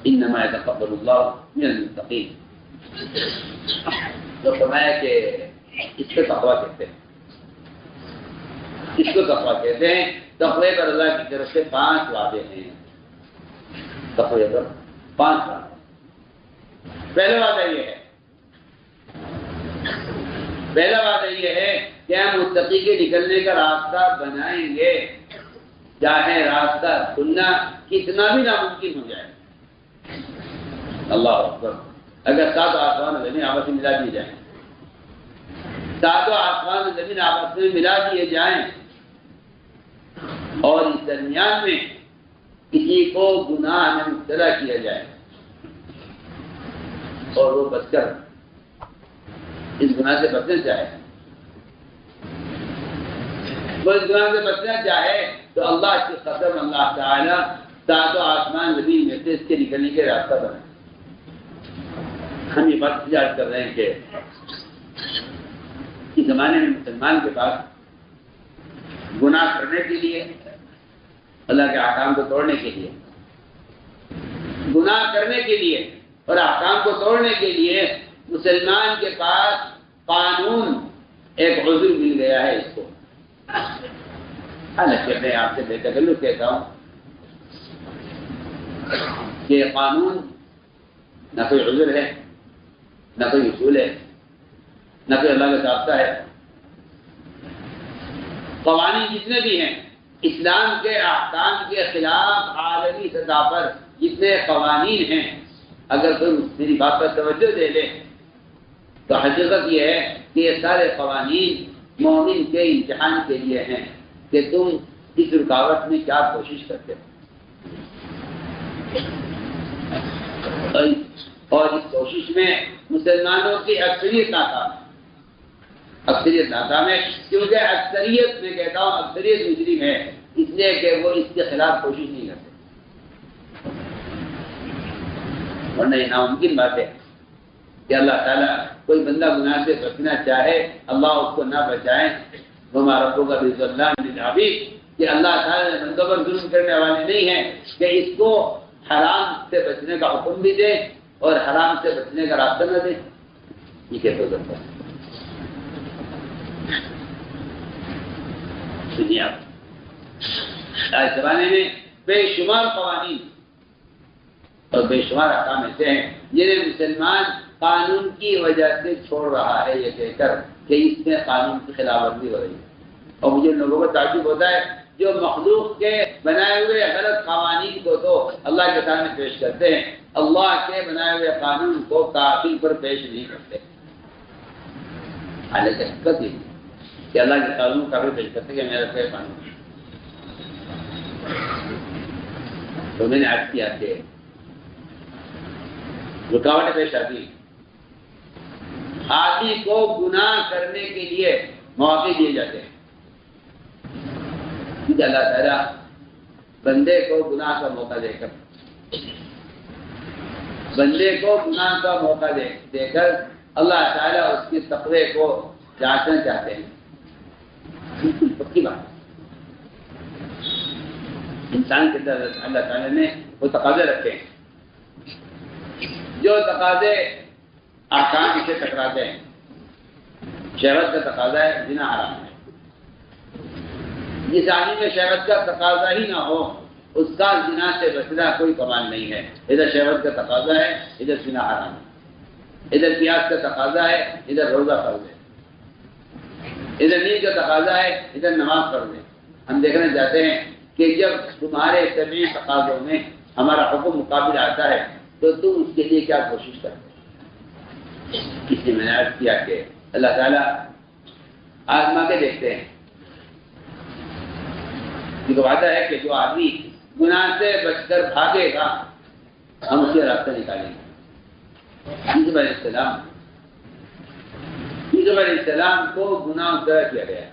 انما يتقبل الله من المتقين. تو فرمایا کہ اس کو تقویٰ کہتے ہیں، اس کو تقویٰ کہتے ہیں. تقوی پر اللہ کی طرف سے 5 وعدے ہیں. تقوی پر 5 وعدے. پہلا وعدہ یہ ہے کہ ہم متقی کے نکلنے کا راستہ بنائیں گے، چاہے راستہ کھلنا کتنا بھی ناممکن ہو جائے. اللہ اکبر. اگر 7 آسمان زمین آپس میں ملا دیے جائیں، 7 آسمان زمین آپس میں ملا دیے جائیں اور اس درمیان میں کسی کو گناہ میں مبتلا کیا جائے اور وہ بچ کر اس گناہ سے بچنا چاہے، وہ اس گناہ سے بچنا چاہے تو اللہ کی قسم اللہ تعالیٰ 7 آسمان زمین میں سے اس کے نکلنے کے راستہ بنائے. ہم یہ بات یاد کر رہے ہیں کہ اس زمانے میں مسلمان کے پاس گناہ کرنے کے لیے، اللہ کے احکام کو توڑنے کے لیے، گناہ کرنے کے لیے اور احکام کو توڑنے کے لیے مسلمان کے پاس قانون ایک عذر مل گیا ہے. اس کو حالانکہ میں آپ سے بے تکلف کہتا ہوں کہ قانون نہ کوئی عذر ہے، نہ کوئی اصول ہے، نہ کوئی اللہ کا ضابطہ ہے. قوانین جتنے بھی ہیں اسلام کے احکام کے خلاف عالمی سطح پر جتنے قوانین ہیں، اگر کوئی میری بات پر توجہ دے لے تو حقیقت یہ ہے کہ یہ سارے قوانین مومن کے امتحان کے لیے ہیں کہ تم اس رکاوٹ میں کیا کوشش کرتے ہو. اور اس کوشش میں مسلمانوں کی اکثریت ناکام ہے، کیونکہ اکثریت میں کہتا ہوں اکثریت مجرم ہے، اس لیے کہ وہ اس کے خلاف کوشش نہیں کرتے. ورنہ یہ ناممکن بات ہے کہ اللہ تعالیٰ کوئی بندہ گناہ سے بچنا چاہے، اللہ اس کو نہ بچائے. وما ربک بظلام للعبید، کہ اللہ تعالیٰ نے بندوں پر ظلم کرنے والے نہیں ہیں کہ اس کو حرام سے بچنے کا حکم بھی دے اور حرام سے بچنے کا راستہ نہ دے. یہ کیسے ہو سکتا ہے؟ دنیا آج زمانے میں بے شمار قوانین اور بے شمار احکام ایسے ہیں جنہیں مسلمان قانون کی وجہ سے چھوڑ رہا ہے، یہ کہہ کر کہ اس میں قانون کی خلاف ورزی ہو رہی ہے. اور مجھے لوگوں کو تعجب ہوتا ہے جو مخلوق کے بنائے ہوئے غلط قوانین کو تو اللہ کے سامنے پیش کرتے ہیں، اللہ کے بنائے ہوئے قانون کو کافر پر پیش نہیں کرتے. حالانکہ حقیقت یہ کہ اللہ کے قانون کافر پیش کرتے کہ میرا کوئی قانون. تو میں نے عرض کیا کہ رکاوٹیں پیش آتی، آدمی کو گناہ کرنے کے لیے مواقع دیے جاتے ہیں. اللہ تعالیٰ بندے کو گناہ کا موقع دے کر دے کر اللہ تعالیٰ اس کی تقوی کو جانچنا چاہتے ہیں. پکی بات انسان کے اندر اللہ تعالیٰ نے وہ تقاضے رکھے ہیں، جو تقاضے احکام سے ٹکراتے ہیں. شہوت کا تقاضا ہے زنا حرام ہے. جس آدمی میں شہوت کا تقاضا ہی نہ ہو اس کا زنا سے بچنا کوئی کمال نہیں ہے. ادھر شہوت کا تقاضا ہے، ادھر زنا حرام ہے. ادھر پیاس کا تقاضا ہے، ادھر روزہ فرض ہے. ادھر نیند کا تقاضا ہے، ادھر نماز فرض ہے. ہم دیکھنا چاہتے ہیں کہ جب تمہارے سبھی تقاضوں میں ہمارا حکم مقابل آتا ہے تو تم اس کے لیے کیا کوشش کرتے ہیں. اس لیے میں نے عرض کیا کہ اللہ تعالیٰ آزما کے دیکھتے ہیں. یہ وعدہ ہے کہ جو آدمی گناہ سے بچ کر بھاگے گا ہم اسے راستہ نکالیں گے. یوسف علیہ السلام کو گناہ اترا کیا گیا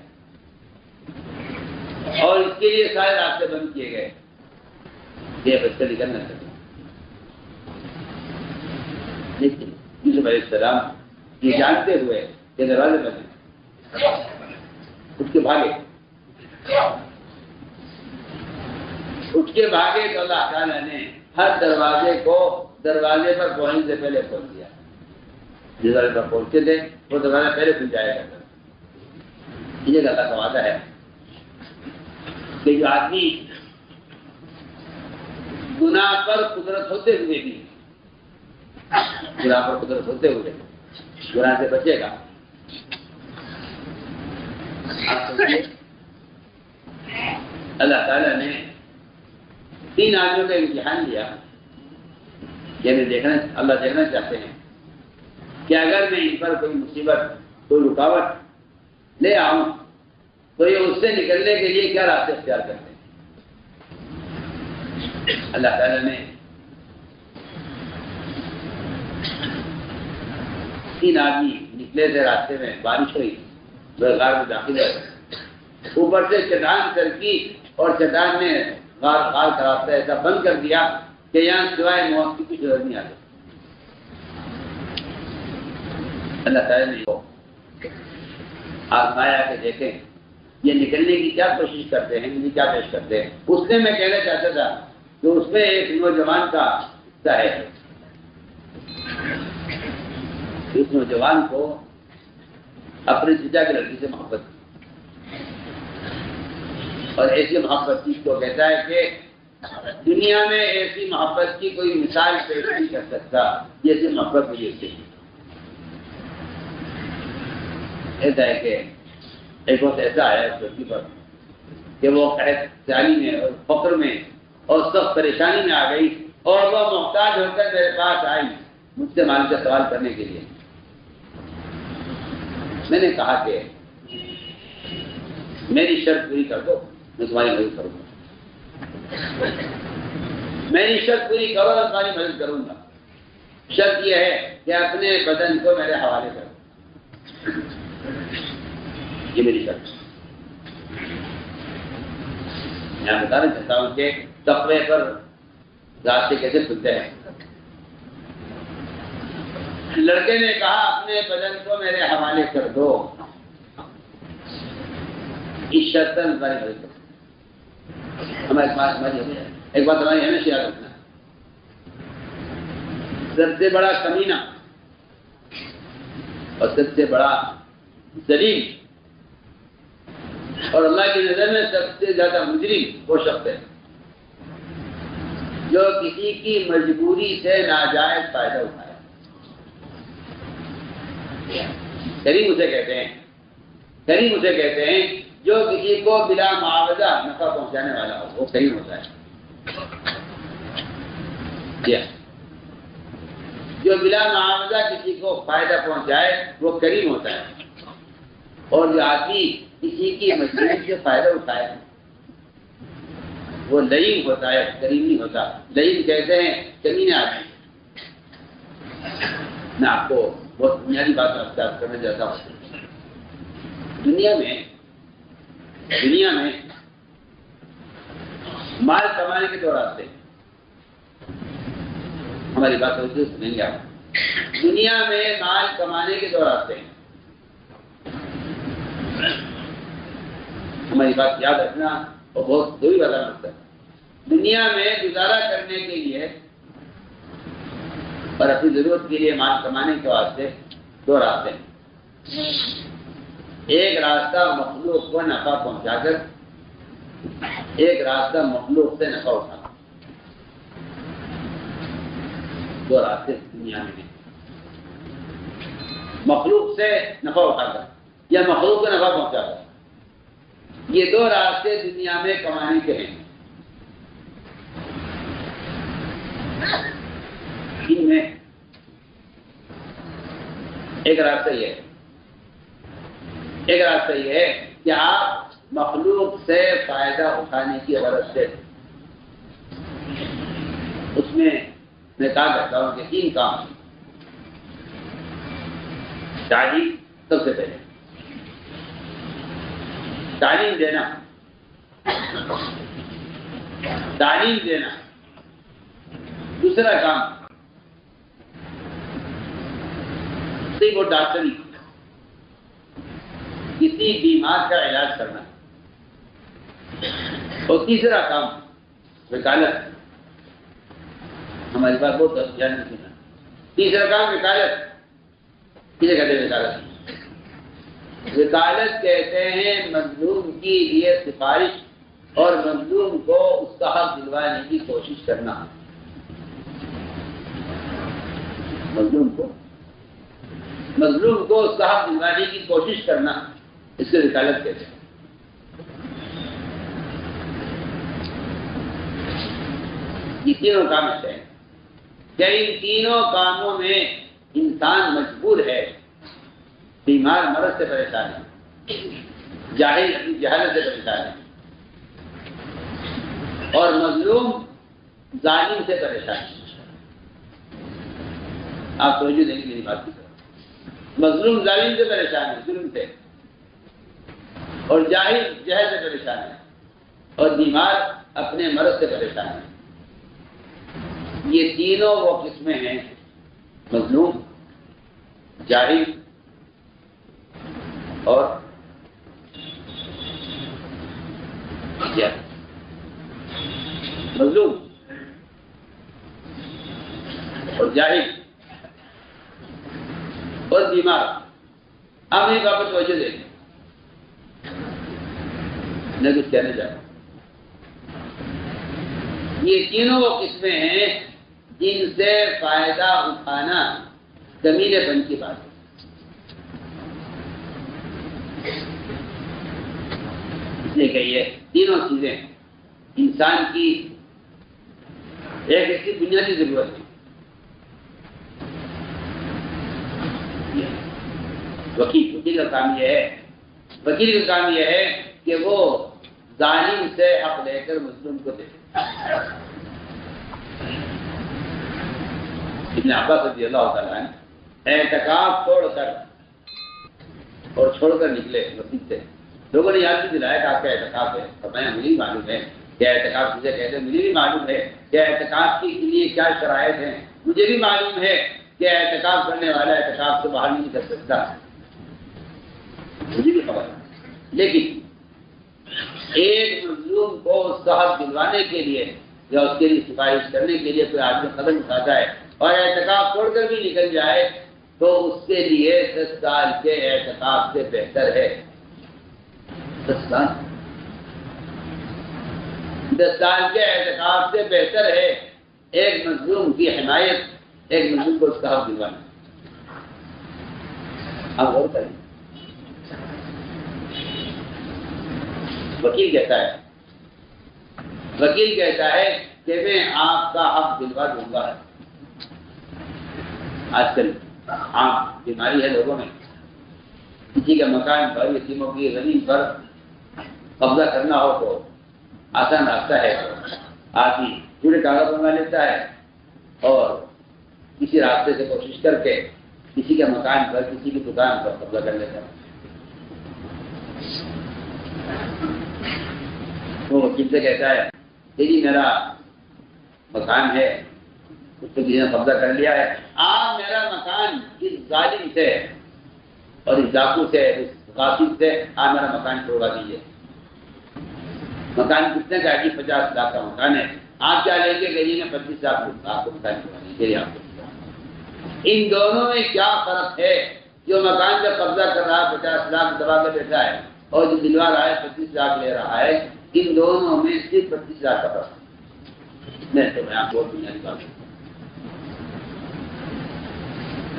اور اس کے لیے سارے راستے بند کیے گئے. یہ بچ کر نکلنا چاہیے. لیکن یوسف علیہ السلام یہ جانتے ہوئے کہ دروازے بند ہیں اٹھ کے بھاگے تو اللہ تعالیٰ نے ہر دروازے کو دروازے پر پہنچنے سے پہلے کھول دیا. جس دروازے پر پہنچتے تھے وہ دروازہ پہلے کھل جائے گا. یہ اللہ کا وعدہ ہے کہ جو آدمی گناہ پر قدرت ہوتے ہوئے بھی گناہ سے بچے گا. اللہ تعالیٰ نے 3 آدمیوں کا امتحان لیا. یعنی اللہ دیکھنا چاہتے ہیں کہ اگر میں ان پر کوئی مصیبت کوئی رکاوٹ لے آؤں تو یہ اس سے نکلنے کے لیے کیا راستے اختیار کرتے ہیں. اللہ تعالیٰ نے 3 آدمی نکلے تھے راستے میں. بارش ہوئی غار میں داخل ہوئے. اوپر سے چٹان سرکی اور چٹان نے غار کا راستہ ایسا بند کر دیا کہ یہاں سوائے موت کی کچھ نظر نہیں آتی. اللہ تعالیٰ نے آزمایا کہ دیکھیں یہ نکلنے کی کیا کوشش کرتے ہیں, یہ کیا پیش کرتے ہیں. اس نے میں کہنا چاہتا تھا کہ اس میں ایک نوجوان کا حصہ ہے. اس نوجوان کو اپنے چچا کی لڑکی سے محبت کی اور ایسی محبت کی کو کہتا ہے کہ دنیا میں ایسی محبت کی کوئی مثال پیش نہیں کر سکتا جیسی محبت مجھے اس سے کی. ایسا ہے کہ ایک وقت ایسا آیا اس لڑکی پر کہ وہ قحط سیالی میں اور فقر میں اور سخت پریشانی میں آ گئی اور وہ محتاج ہو کر میرے پاس آئی مجھ سے مال کا سوال کرنے کے لیے. میں نے کہا کہ میری شرط پوری کر دو میں تمہاری مدد کروں گا. میری شرط پوری کرو میں تمہاری مدد کروں گا. شرط یہ ہے کہ اپنے بدن کو میرے حوالے کرو. یہ میری شرط. میں بتانا چاہتا ہوں کہ تقوی پر راستے کیسے کھلتے ہیں. لڑکے نے کہا اپنے بدن کو میرے حوالے کر دو. اس شرط پر ہماری مدد کرو. ایک بات ہماری ہمیشہ یاد رکھنا, سب سے بڑا کمینہ اور سب سے بڑا ذلیل اور اللہ کی نظر میں سب سے زیادہ مجرم وہ شخص ہے جو کسی کی مجبوری سے ناجائز فائدہ اٹھائے. کریم اسے کہتے ہیں جو کسی کو بلا معاوضہ نفع پہنچانے والا ہو وہ کریم ہوتا ہے. جو بلا معاوضہ کسی کو فائدہ پہنچائے وہ کریم ہوتا ہے. اور جو آدمی کسی کی مجبوری سے فائدہ اٹھائے وہ لئیم ہوتا ہے, کریم نہیں ہوتا. لئیم کہتے ہیں کمینے آدمی. میں آپ کو بہت بنیادی بات کرنا چاہتا ہوں. دنیا میں مال کمانے کے 2 راستے. ہماری بات سنیں گے آپ. دنیا میں مال کمانے کے 2 راستے ہیں. ہماری بات یاد رکھنا اور بہت ضروری والا مسئلہ ہے. دنیا میں گزارا کرنے کے لیے اور اپنی ضرورت کے لیے مال کمانے کے واسطے 2 راستے ہیں. ایک راستہ مخلوق کو نفع پہنچا کر, ایک راستہ مخلوق سے نفع اٹھانا. 2 راستے دنیا میں ہیں. مخلوق سے نفع اٹھا کر یا مخلوق کو نفع پہنچا کر. یہ 2 راستے دنیا میں کمانے کے ہیں. ان میں ایک راستہ یہ ہے ایک راستہ یہ ہے کہ آپ مخلوق سے فائدہ اٹھانے کی غرض سے، اس میں کہا کرتا ہوں کہ 3 کام، تعلیم سب سے پہلے، تعلیم دینا، تعلیم دینا۔ دوسرا کام صرف وہ ڈاکٹری، کسی بیمار کا علاج کرنا۔ اور تیسرا کام وکالت، ہماری بات بہت دھیان میں سننا۔ تیسرا کام وکالت، کسے کہتے ہیں وکالت؟ وکالت کہتے ہیں مظلوم کی لیے سفارش اور مظلوم کو اس کا حق دلوانے کی کوشش کرنا۔ مظلوم کو اس کا حق دلوانے کی کوشش کرنا، اس سے وکالت کہتے ہیں۔ یہ تینوں کام ایسے ہیں کہ ان تینوں کاموں میں انسان مجبور ہے۔ بیمار مرض سے پریشان ہے، جاہل اپنی جہالت سے پریشان ہے، اور مظلوم ظالم سے پریشان ہے۔ آپ توجہ دیں گے میری بات کی طرف۔ مظلوم ظالم سے پریشان ہے، ظلم سے، اور جاہل جہل سے پریشان ہے، اور بیمار اپنے مرض سے پریشان ہے۔ یہ تینوں وہ قسمیں ہیں، مظلوم، جاہل اور مظلوم اور جاہل اور بیمار۔ آپ میری بات پر توجہ دیں، میں کچھ کہنا چاہتا ہوں۔ یہ تینوں وہ قسمیں ہیں جن سے فائدہ اٹھانا کمینے پن کی بات ہے۔ اس لیے کہ یہ تینوں چیزیں انسان کی ایک ایسی بنیادی ضرورت ہے۔ وکیل کا کام یہ ہے، وکیل کا کام یہ ہے کہ وہ ظالم سے حق لے کر مظلوم کو دے۔ ابن عباس رضی اللہ تعالیٰ عنہ اعتکاف چھوڑ کر نکلے مسجد سے۔ لوگوں نے یاد بھی دلایا کہ آپ کا اعتکاف ہے، فرمایا مجھے بھی معلوم ہے کہ اعتکاف کسے کہتے ہیں، مجھے بھی معلوم ہے کہ اعتکاف کے لیے کیا شرائط ہیں، مجھے بھی معلوم ہے کہ اعتکاف کرنے والا اعتکاف سے باہر نہیں نکل سکتا، مجھے بھی خبر ہے۔ لیکن ایک مظلوم کو اس کا حق دلوانے کے لیے یا اس کے لیے سفارش کرنے کے لیے کوئی آدمی قدم اٹھاتا ہے اور اعتکاف چھوڑ کر بھی نکل جائے تو اس کے لیے 10 سال کے اعتکاف سے بہتر ہے 10 سال کے اعتکاف سے بہتر ہے ایک مظلوم کی حمایت، ایک مظلوم کو اس کا حق دلوانا۔ آپ غور کریں، وکیل کہتا ہے کہ میں آپ کا حق دلوا دوں گا۔ آج کل عام بیماری ہے لوگوں میں، کسی کا مکان پر، یتیموں کی زمین پر قبضہ کرنا ہو تو آسان راستہ ہے، آدمی پورے کاغذ بنوا لیتا ہے اور کسی راستے سے کوشش کر کے کسی کے مکان پر، کسی کی دکان پر قبضہ کر لیتا ہے۔ وہ وکیل سے کہتا ہے کہ جی میرا مکان ہے، اس کو کسی نے قبضہ کر لیا ہے، آپ میرا مکان اس ظالم سے اور اس ڈاکو سے، اس غاصب سے آپ میرا مکان چھوڑوا دیجیے۔ مکان کتنے کا ہے؟ 50 لاکھ کا مکان ہے، آپ کیا لیں گے؟ کہ جی میں 25 لاکھ آپ کو مکان چھوڑوانے کے لیے آپ کو۔ ان دونوں میں کیا فرق ہے؟ جو مکان کا قبضہ کر رہا ہے 50 لاکھ دبا کے بیٹھا ہے، اور جو دلوا رہا ہے 25 لاکھ لے رہا ہے، ان دونوں میں صرف 25 لاکھ کا فرق ہے۔ میں آپ کو بنیادی بات،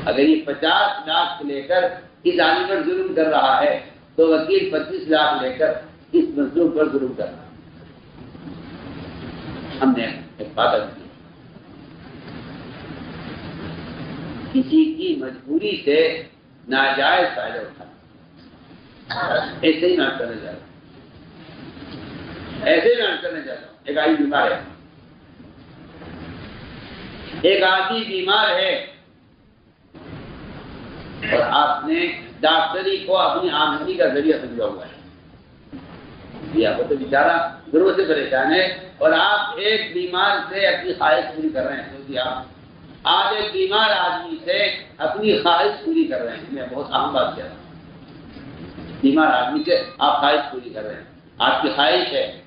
اگر یہ 50 لاکھ لے کر اس آدمی پر ظلم کر رہا ہے تو وکیل 25 لاکھ لے کر اس مظلوم پر ظلم کر رہا ہے۔ ہم نے ایک بات کی، کسی کی مجبوری سے ناجائز فائدہ اٹھانا، ایسے ہی ناٹ کرنے جا رہا ہوں، ایسے ہی ناٹ کرنے جاتا ہوں. ایک آدمی بیمار ہے، ایک آدمی بیمار ہے اور آپ نے ڈاکٹری کو اپنی آمدنی کا ذریعہ سمجھا ہوا ہے. آپ کو تو بیچارہ ضرور سے پریشان ہے اور آپ ایک بیمار سے اپنی خواہش پوری کر رہے ہیں. کیونکہ آپ ایک بیمار آدمی سے اپنی خواہش پوری کر رہے ہیں. میں بہت اہم بات کہہ رہا ہوں، بیمار آدمی سے آپ خواہش پوری کر رہے ہیں. آپ کی خواہش ہے،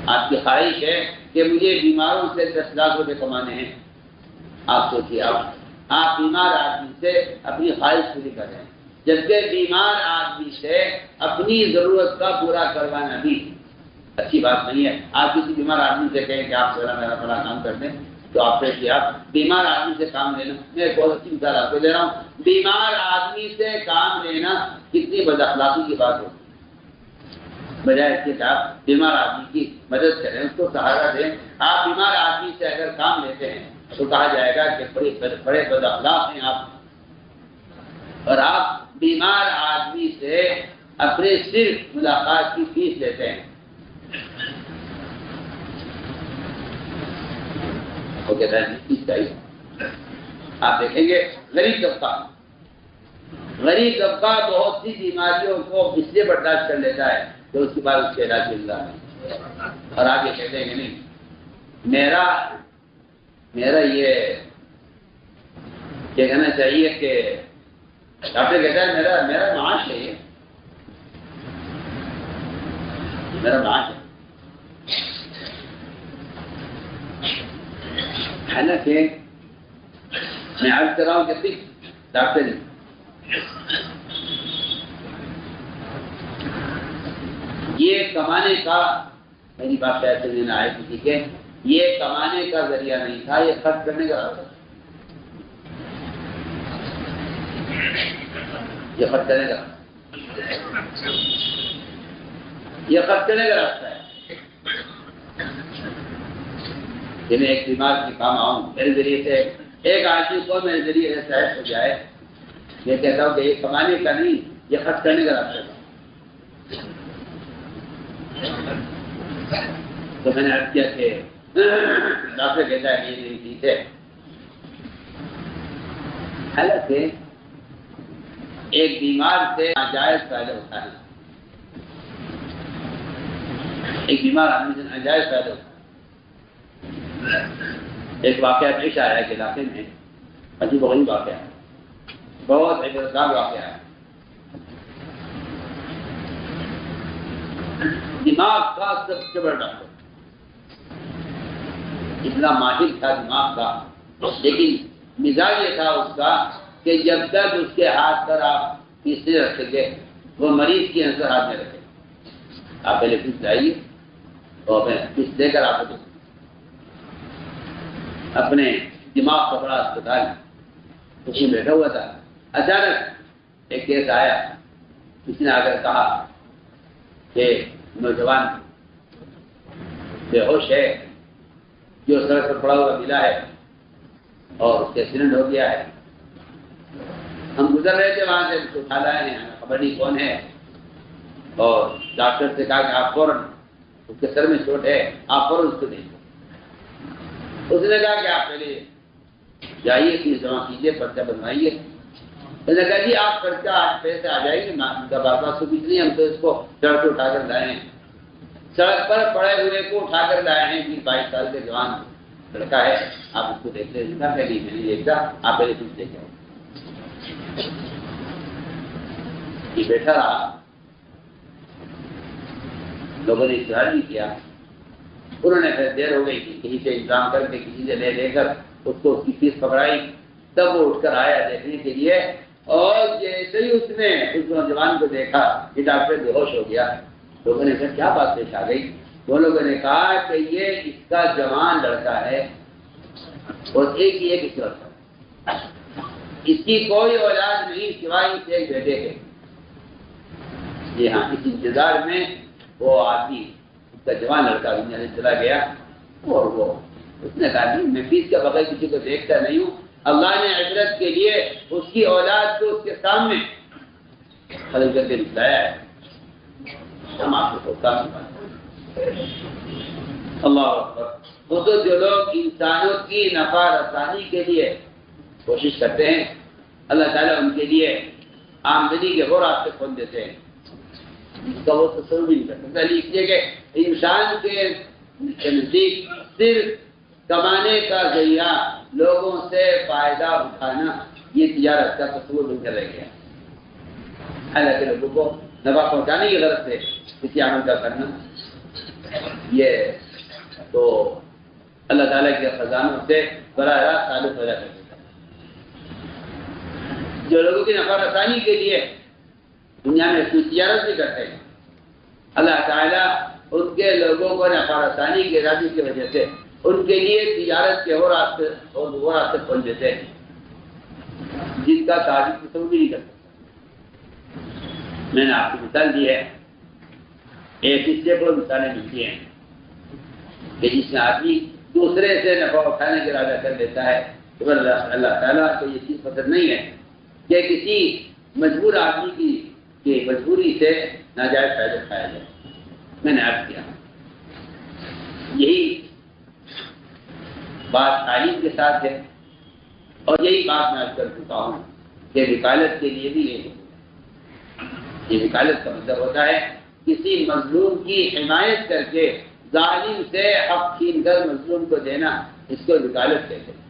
آپ کی خواہش ہے کہ مجھے بیماروں سے 10 لاکھ روپے کمانے ہیں. آپ سوچیے، آپ بیمار آدمی سے اپنی خواہش پوری کر رہے ہیں، جبکہ بیمار آدمی سے اپنی ضرورت کا پورا کروانا بھی اچھی بات نہیں ہے. آپ کسی بیمار آدمی سے کہیں کہ آپ ذرا میرا بڑا کام کر دیں، تو آپ سے آپ بیمار آدمی سے کام لینا. میں ایک بہت اچھی مثال آپ کو دے رہا ہوں. بیمار آدمی سے کام لینا کتنی بد اخلاقی کی بات ہوتی ہے. بجائے اس کے کہ آپ بیمار آدمی کی مدد کریں، اس کو سہارا دیں. آپ بیمار آدمی سے اگر کام لیتے ہیں تو کہا جائے گا کہ بڑے بد اخلاق ہیں آپ. اور آپ بیمار آدمی سے اپنے صرف ملاقات کی فیس لیتے ہیں. وہ کہتا ہے فیس چاہیے. آپ دیکھیں گے غریب طبقہ بہت سی بیماریوں کو اس لیے برداشت کر لیتا ہے کہ اس کے بعد اس کے علاج مل رہا ہے. اور آپ یہ کہتے ہیں کہ نہیں، میرا یہ کہنا چاہیے کہ ڈاکٹر کہتا ہے میرا معاش ہے، یہ میرا معاش ہے. حالانکہ میں عرض کر رہا ہوں کہ ڈاکٹر یہ کمانے کا، میری بات شاید سمجھ میں آئے کسی کے، یہ کمانے کا ذریعہ نہیں تھا، یہ خرچ کرنے کا راستہ تھا. یہ خرچ کرنے کا راستہ ہے کہ میں ایک بیمار کے کام آؤں، میرے ذریعے سے ایک آدمی کو میرے ذریعے سے صحت ہو جائے. یہ کہتا ہوں کہ یہ کمانے کا نہیں، یہ خرچ کرنے کا راستہ تھا. تو میں نے عرض کیا کہ ڈاکٹر کہتا ہے یہ نہیں ٹھیک ہے. حالانکہ ایک بیمار سے ناجائز فائدہ ہوتا ہے، ایک بیمار آدمی سے ناجائز فائدہ ہوتا ہے. ایک واقعہ پیش آیا ہے کہ علاقے میں عجیب و غریب واقعہ ہے، بہت عبرتناک واقعہ ہے. دماغ کا سب سے بڑا ڈاکٹر، اتنا ماہر تھا دماغ کا، لیکن مزاج یہ تھا اس کا کہ جب تک اس کے ہاتھ پر آپ فیس نہیں رکھ سکے، وہ مریض کی نظر ہاتھ میں رکھے. آپ پہلے فیس لائیے اور فیس دے کر آپ کو اپنے دماغ کا بڑا اسپتال اس میں بیٹھا ہوا تھا. اچانک ایک کیس آیا، کسی نے آ کر کہا کہ نوجوان بے ہوش ہے، جو سڑک پر پڑا ہوا ملا ہے اور اس کے ایکسیڈنٹ ہو گیا ہے. ہم گزر رہے تھے وہاں سے، اس کو اٹھا لائے ہیں، خبر نہیں کون ہے. اور ڈاکٹر سے کہا کہ آپ فوراً، اس کے سر میں چوٹ ہے، آپ فوراً اس کو دیکھیں. اس نے کہا کہ آپ پہلے جائیے، فیس جمع کیجیے، پرچہ بنوائیے. اس نے کہا جی آپ پرچہ آج پیسے آ جائیں گے، بات سو کچھ نہیں، ہم تو اس کو سڑک پہ اٹھا کر لائے ہیں. سڑک پر پڑے ہوئے کو اٹھا کر لائے ہیں. 22 سال کے جوان لڑکا ہے، آپ اس کو دیکھ لیں. پہلے میں نہیں دیکھتا، آپ پہلے فیس دیکھ جاؤ. یہ بیٹھا رہا، لوگوں نے اشتہار نہیں کیا. انہوں نے پھر دیر ہو گئی کہ کہیں سے انتظام کر کے کسی سے لے کر اس کو اس کی فیس پکڑائی. تب وہ اٹھ کر آیا دیکھنے کے لیے، اور جیسے ہی اس نے اس نوجوان کو دیکھا کہ ڈاکٹر بے ہوش ہو گیا. لوگوں نے کہا کیا بات پیش آ گئی؟ وہ لوگوں نے کہا کہ یہ اس کا جوان لڑکا ہے اور ایک ہی ایک لڑکا، اس کی کوئی اولاد نہیں سوائے اس ایک بیٹے کے. جی ہاں، اس انتظار میں وہ آدمی، اس کا جوان لڑکا دنیا سے چلا گیا. اور وہ اس نے کہا میں فیس کے بغیر کسی کو دیکھتا نہیں ہوں. اللہ نے عبرت کے لیے اس کی اولاد کو اس کے سامنے خرید کر کے نکلایا ہے، ہم آپ کو ہوتا اللہ اکبر۔ وہ تو جو لوگ انسانوں کی نفع رسانی کے لیے کوشش کرتے ہیں، اللہ تعالیٰ ان کے لیے آمدنی کے وہ راستے کھول دیتے ہیں جس کا وہ تصور بھی نہیں کر سکتا، اس لیے کہ انسان کے نزدیک صرف کمانے کا ذریعہ لوگوں سے فائدہ اٹھانا یہ تجارت کا تصور بن کر رہ گیا۔ حالانکہ لوگوں کو نفع پہنچانے کی غرض سے کسی عمل کا کرنا، یہ تو اللہ تعالیٰ کے خزانوں سے براہ راست تعلق پیدا کر دیتا ہے۔ جو لوگوں کی نفع رسانی کے لیے دنیا میں کوئی تجارت بھی کرتے ہیں، اللہ تعالیٰ ان کے لوگوں کو نفع رسانی کے ارادے کی وجہ سے ان کے لیے تجارت کے وہ راستے کھول دیتے ہیں جن کا تعریف تصور بھی نہیں کر سکتا۔ میں نے آپ کو مثال دی ہے، ایک حصے کو مثالیں ملتی ہیں کہ جس میں آدمی دوسرے سے نفع اٹھانے کا ارادہ کر لیتا ہے، تو اللہ تعالیٰ کو یہ چیز پسند نہیں ہے کہ کسی مجبور آدمی کی مجبوری سے ناجائز فائدہ اٹھایا جائے۔ میں نے عرض کیا یہی بات تعلیم کے ساتھ ہے، اور یہی بات میں عرض کر چکا ہوں کہ وکالت کے لیے بھی یہ وکالت کا مطلب ہوتا ہے کسی مظلوم کی حمایت کر کے ظالم سے حق چھین کر مظلوم کو دینا، اس کو وکالت کہتے ہیں۔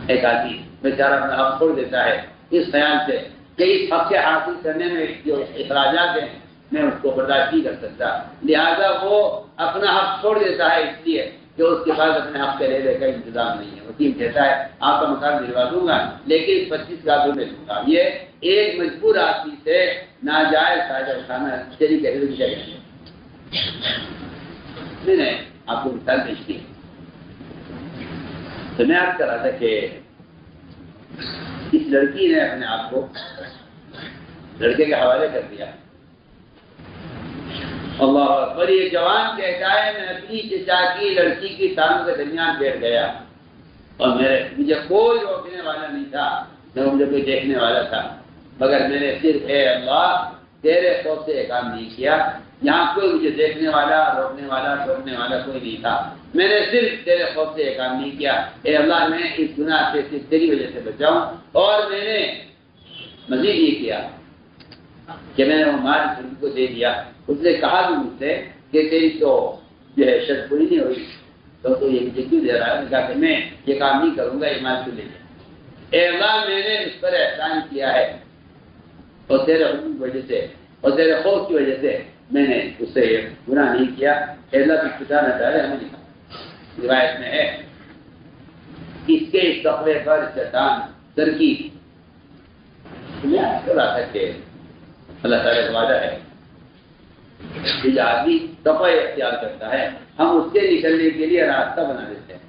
ایک آدمی بیچارہ اپنا حق چھوڑ دیتا ہے اس خیال سے کہ اس حق کے حاصل کرنے میں جو اخراجات ہیں میں اس کو برداشت نہیں کر سکتا، لہذا وہ اپنا حق چھوڑ دیتا ہے اس لیے کہ اس کے پاس اپنے حق کے لینے کا انتظام نہیں ہے۔ وکیل کہتا ہے آپ کا مکان دلوا دوں گا لیکن 25 لاکھ روپے دوں گا۔ یہ ایک مجبور آدمی سے ناجائز فائدہ اٹھانا تیری کہنے کی جگہ ہے۔ میں نے آپ کو مثال پیش کی تو میں عرض کر رہا تھا کہ اس لڑکی نے اپنے آپ کو لڑکے کے حوالے کر دیا۔ اللہ اکبر، یہ جوان کہتا ہے میں اپنی چچا کی لڑکی کی ٹانگوں کے درمیان بیٹھ گیا اور مجھے کوئی روکنے والا نہیں تھا، نہ مجھے کوئی دیکھنے والا تھا، مگر میں نے صرف اے اللہ تیرے خوف سے یہ کام نہیں کیا۔ یہاں کوئی مجھے دیکھنے والا، روکنے والا، ٹوکنے والا کوئی نہیں تھا، میں نے صرف تیرے خوف سے یہ کام نہیں کیا۔ اے اللہ میں اس گناہ سے صرف تیری وجہ سے بچاؤں۔ اور میں نے مزید یہ کیا کہ میں نے وہ مال اس لڑکی کو دے دیا۔ اس نے کہا بھی مجھ سے کہ تیری تو جو ہے شرط پوری نہیں ہوئی تو یہ مجھے کیوں دے رہا ہے؟ کہا کہ میں یہ کام نہیں کروں گا، یہ مال کیوں لے جائے؟ اے اللہ میں نے اس پر احسان کیا ہے اور تیرے حکم کی وجہ سے اور تیرے خوف کی وجہ سے میں نے اس سے یہ گناہ نہیں کیا۔ اے اللہ کی خدا نہ ڈالے، ہمیں لکھا روایت میں ہے اس کے اس تقوی پر شیطان ترکی میں رہا تھا کہ اللہ تعالیٰ کا وعدہ ہے کہ جو آدمی تقوی اختیار کرتا ہے ہم اس سے نکلنے کے لیے راستہ بنا دیتے ہیں،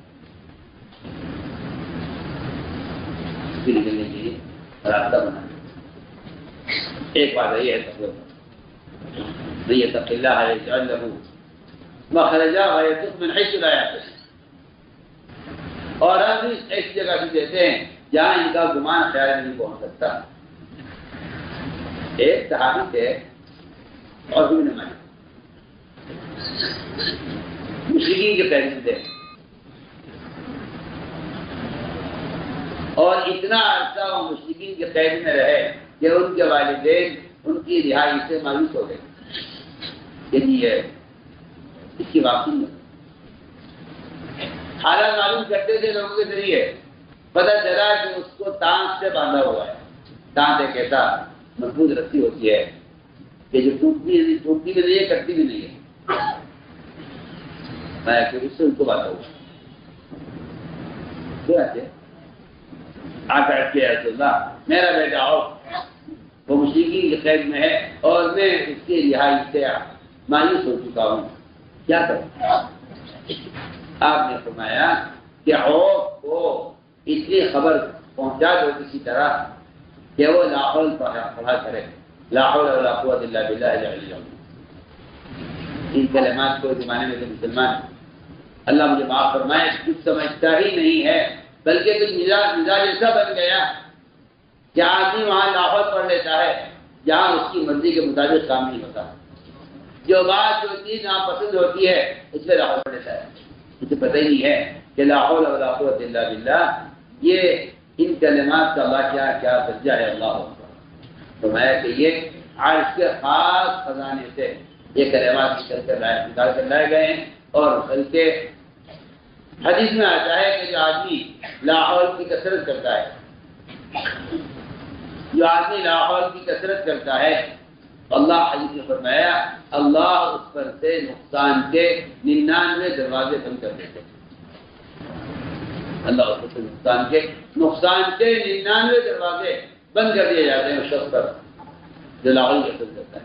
اس سے نکلنے کے لیے راستہ بنا دیتے ہیں۔ ایک بات یہ ہے تقوی نہیں يتق الله يجعل له مخرجا ويرزقه من حيث لا يحتسب، اور ہم اس ایسی جگہ بھی دیتے ہیں جہاں ان کا گمان خیال نہیں پہنچ سکتا۔ ایک صحابی تھے اور بھی نمائیں مشرکین کے قید تھے، اور اتنا عرصہ وہ مشرکین کے قید میں رہے کہ ان کے والدین ان کی رہائی سے مایوس ہو گئے کہ اس کی واپسی نہیں۔ حالات معلوم کرتے تھے لوگوں کے ذریعے، پتہ چلا کہ اس کو تانت سے باندھا ہوا ہے۔ تانت ایک ایسا مضبوط رسی ہوتی ہے کہ جو ٹوٹتی بھی نہیں ہے، کٹتی بھی نہیں ہے، میں اس سے ان کو باندھا ہوا آ بیٹھ کے رسول اللہ میرا بیٹا آؤ، وہ مشرکین کے قید میں ہے اور میں اس کی رہائی سے مایوس ہو چکا ہوں، کیا کروں؟ آپ نے فرمایا کہ عوف کو اس لیے خبر پہنچا دو کسی طرح کہ وہ لا حول پڑھا کرے، لا حول ولا قوت الا باللہ العلی العظیم۔ ان کلمات کو زمانے میں تو مسلمان اللہ مجھے معاف فرمائے کچھ سمجھتا ہی نہیں ہے، بلکہ کچھ مزاج ایسا بن گیا کہ آدمی وہاں لاہور پڑھ لیتا ہے جہاں اس کی مرضی کے مطابق کام نہیں ہوتا، جو بات جو چیز ناپسند ہوتی ہے اس پہ لاہور پڑھ لیتا ہے، اسے پتہ ہی نہیں ہے کہ لا حول ولا قوت الا باللہ یہ ان کلمات کا اللہ کیا درجہ ہے۔ اللہ اکبر، فرمایا کہ یہ عرش کے خاص خزانے سے یہ کلمات نکال کر لائے گئے ہیں، اور بلکہ حدیث میں آتا ہے کہ جو آدمی لا حول کی کثرت کرتا ہے، جو آدمی لا حول کی کثرت کرتا ہے، اللہ حدیث میں فرمایا اللہ اس پر سے نقصان کے 99 دروازے بند کر دیتے ہیں۔ اللہ اس پر سے نقصان کے 99 دروازے بند کر دیے جاتے ہیں اس شخص پر جو لا حول کی کثرت کرتا ہے۔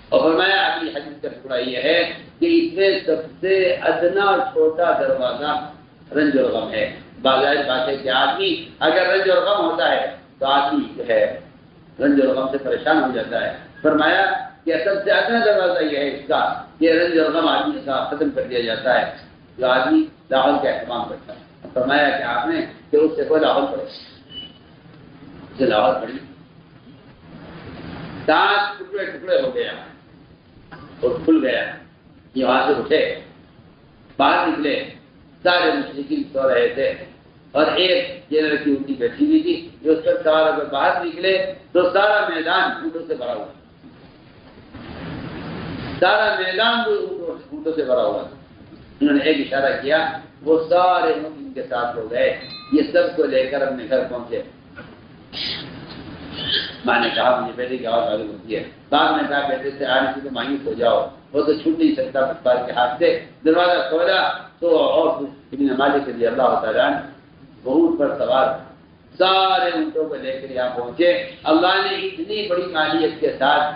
اور فرمایا اگلی حدیث کا ٹکڑا یہ ہے کہ اس میں سب سے ادنا اور چھوٹا دروازہ رنج اور غم ہے۔ بظاہر بات ہے کہ آدمی اگر رنج اور غم ہوتا ہے تو آدمی جو ہے رنج اور غم سے پریشان ہو جاتا ہے۔ فرمایا کہ سب سے ادنا دروازہ یہ ہے اس کا کہ رنج اور غم آدمی کا ختم کر دیا جاتا ہے جو آدمی لا حول کا اہتمام کرتا ہے۔ فرمایا کہ آپ نے کہ اس سے کوئی لا حول پڑے، اسے لا حول پڑی، دانت ٹکڑے ٹکڑے ہو گیا اور کھل گیا، یہ وہاں سے اٹھے باہر نکلے، سارے مشرکین سو رہے تھے اور ایک یہ لڑکی اونٹی بیٹھی ہوئی تھی جو اس پر سوار اگر باہر نکلے تو سارا میدان اونٹوں سے بھرا ہوا، سارا میدان اونٹوں سے بھرا ہوا تھا۔ انہوں نے ایک اشارہ کیا، وہ سارے اونٹ ان کے ساتھ ہو گئے، یہ سب کو لے کر اپنے گھر پہنچے۔ ماں نے کہا مجھے بیٹے کی آواز معلوم ہوتی ہے، باپ نے کہا بیٹے سے آنے سے تو مایوس ہو جاؤ، وہ تو چھوٹ نہیں سکتا پتوار کے ہاتھ سے۔ دروازہ کھولا تو اور ابن مالک رضی اللہ تعالیٰ اونٹ پر سوار سارے اونٹوں کو لے کر یہاں پہنچے۔ اللہ نے اتنی بڑی مالیت کے ساتھ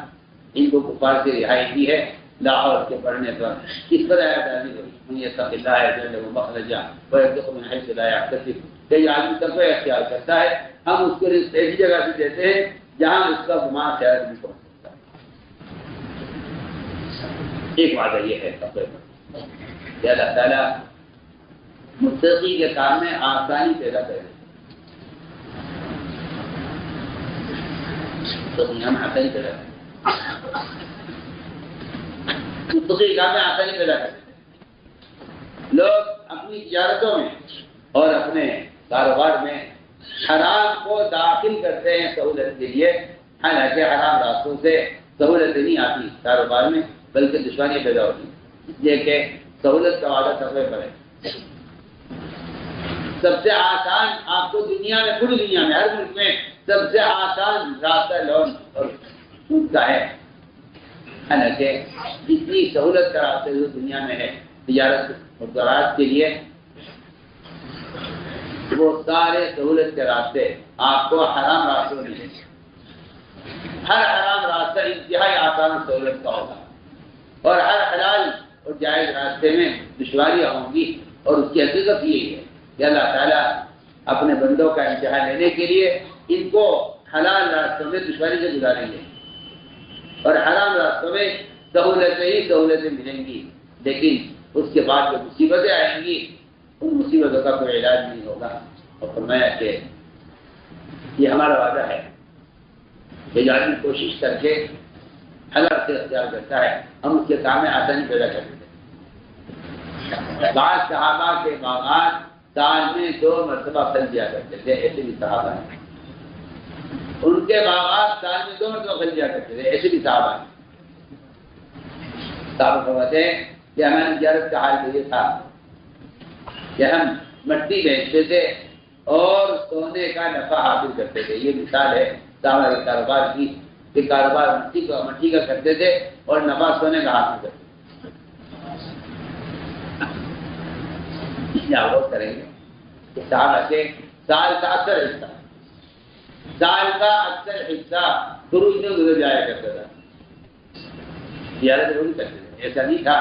ان کو کفار سے رہائی دی ہے لاہور کے پڑھنے پر۔ کس پر آیا تعلیم یتق اللہ جل و مخرجا ويرزقه من حيث لا يحتسب، کہ یہ آدمی تقوی اختیار کرتا ہے، ہم اس کو رزق ایسی جگہ سے دیتے ہیں جہاں اس کا گمان خیال نہیں پہنچ سکتا۔ ایک وعدہ یہ ہے تقوی پر کہ اللہ تعالیٰ متقی کے کام میں آسانی پیدا کرے، تو دنیا میں آسانی پیدا کرے، متقی کے کام میں آسانی پیدا کرے۔ لوگ اپنی تجارتوں میں اور اپنے کاروبار میں حرام کو داخل کرتے ہیں سہولت کے لیے، حالانکہ حرام راستوں سے سہولتیں نہیں آتی کاروبار میں بلکہ دشواریاں پیدا ہوتی ہیں، اس لیے کہ سہولت کا وعدہ تقوی پر ہے۔ سب سے آسان آپ کو دنیا میں، پوری دنیا میں، ہر ملک میں سب سے آسان راستہ لون اور سود کا ہے، حالانکہ اتنی سہولت کا راستہ جو دنیا میں ہے تجارت اور زراعت کے لیے، وہ سارے سہولت کے راستے آپ کو حرام راستوں میں ہیں۔ ہر حرام راستہ انتہائی آسان اور سہولت کا ہوگا، اور ہر حلال اور جائز راستے میں دشواریاں ہوں گی، اور اس کی حقیقت یہی ہے کہ اللہ تعالیٰ اپنے بندوں کا امتحان لینے کے لیے ان کو حلال راستوں میں دشواری سے گزاریں گے، اور حرام راستوں میں سہولتیں ہی سہولتیں ملیں گی، لیکن اس کے بعد جو مصیبتیں آئیں گی ان مصیبتوں کا کوئی علاج نہیں ہوگا۔ اور فرمایا کہ یہ ہمارا وعدہ ہے کہ جو آدمی کوشش کر کے حلال سے اختیار کرتا ہے ہم اس کے کام میں آسانی پیدا کر دیتے ہیں۔ بعض صحابہ کے باغات سال میں 2 مرتبہ پھل دیا کرتے تھے، ایسے بھی صحابہ ہیں۔ ان کے باغات سال میں 2 مرتبہ پھل دیا کرتے تھے، ایسے بھی صحابہ ہیں۔ صحابہ فرماتے ہیں کہ ہماری تجارت کا حال یہ تھا کہ ہم مٹی بیچتے تھے اور سونے کا نفع حاصل کرتے تھے۔ یہ مثال ہے صحابہ کے کاروبار کی کہ کاروبار مٹی کا کرتے تھے اور نفع سونے کا حاصل کرتے تھے۔ اس لیے آپ غور کریں گے کہ صحابہ کے سال کا اکثر حصہ خروج میں گزر جایا کرتا تھا، تجارت ضرور کرتے تھے۔ ایسا نہیں تھا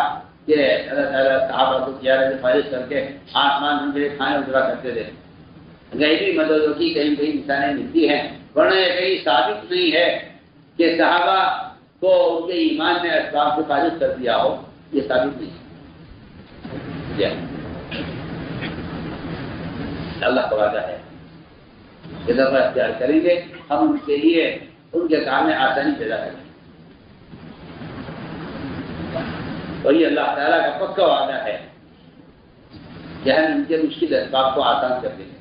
کہ اللہ تعالیٰ صحابہ کو تجارت سے فارغ کر کے آسمان ان کے کھانے اترا کرتے تھے۔ غیبی مددوں کی کہیں کہیں مثالیں ملتی ہیں، ورنہ یہ کہیں ثابت نہیں ہے کہ صحابہ کو ان کے ایمان نے اسباب سے فارغ کر دیا ہو، یہ ثابت نہیں ہے۔ اللہ کا وعدہ ہے یہ دفعہ اختیار کریں گے، ہم ان کے لیے ان کے کام میں آسانی پیدا کریں گے۔ اور یہ اللہ تعالیٰ کا پکا وعدہ ہے کہ ہم ان کے مشکل اسباب کو آسان کر دیں گے۔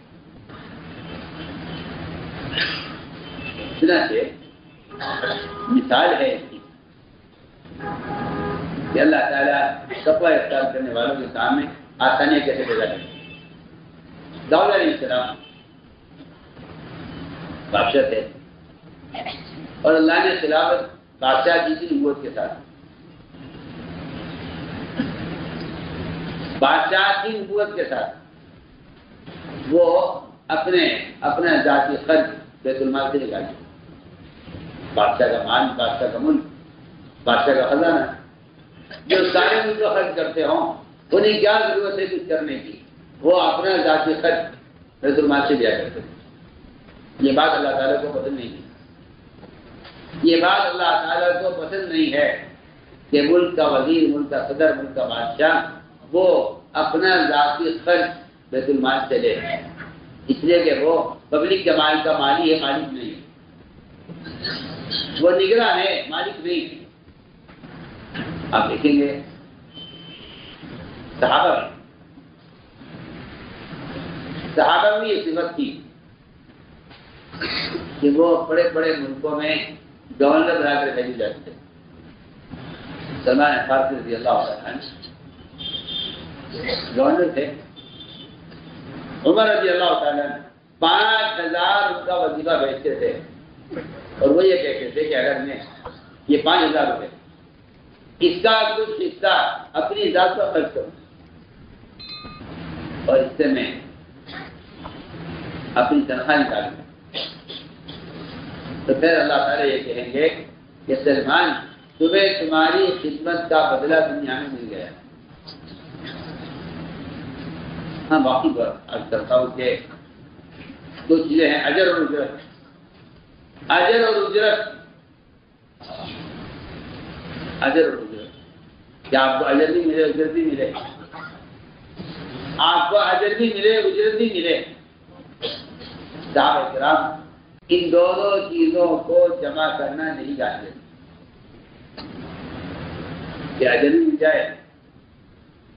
چنانچہ مثال ہے اس کی کہ اللہ تعالیٰ تقوی اختیار کرنے والوں کے کام میں آسانیاں کیسے پیدا کریں گے۔ داؤد علیہ السلام بادشاہ تھے اور اللہ نے خلافت بادشاہ کی نبوت کے ساتھ، بادشاہ کی نبوت کے ساتھ وہ اپنا ذاتی خرچ بیت المال سے نکالتے، بادشاہ کا مال، بادشاہ کا ملک، بادشاہ کا خزانہ، جو سارے ملک کو خرچ کرتے ہوں انہیں کیا ضرورت ہے کچھ کرنے کی، وہ اپنا ذاتی خرچ بیت المال سے دیا کرتے ہیں۔ یہ بات اللہ تعالیٰ کو پسند نہیں ہے، یہ بات اللہ تعالیٰ کو پسند نہیں ہے کہ ملک کا وزیر، ملک کا صدر، ملک کا بادشاہ وہ اپنا ذاتی خرچ بیت المال سے لے، اس لیے کہ وہ پبلک کے مال کا مالی ہے، مالک نہیں ہے، وہ نگراں ہے، مالک نہیں ہے۔ آپ دیکھیں گے صحابہ میں یہ صفت تھی کہ وہ بڑے بڑے ملکوں میں گورنر بنا کر بھیجے جاتے تھے۔ سلمان فارسی رضی اللہ عنہ گورنر تھے، عمر رضی اللہ تعالیٰ 5000 ان کا وظیفہ بھیجتے تھے، اور وہ یہ کہتے تھے کہ اگر میں یہ 5000 روپے اس کا کچھ حصہ اپنی ذات پر خرچ کروں اور اس سے میں اپنی تنخواہ نکالوں، تو پھر اللہ تعالیٰ یہ کہیں گے کہ سلمان تمہیں تمہاری خدمت کا بدلہ دنیا میں مل گیا۔ ہاں باقی عرض کرتا ہوں کہ دو چیزیں ہیں، اجر اور اجرت۔ اجر اور اجرت، اجر اور اجرت، کیا آپ کو اجر بھی ملے اجرت بھی ملے؟ آپ کو اجر بھی ملے اجرت بھی ملے۔ صحابہ کرام ان دونوں چیزوں کو جمع کرنا نہیں جانتے کہ اجر بھی مل جائے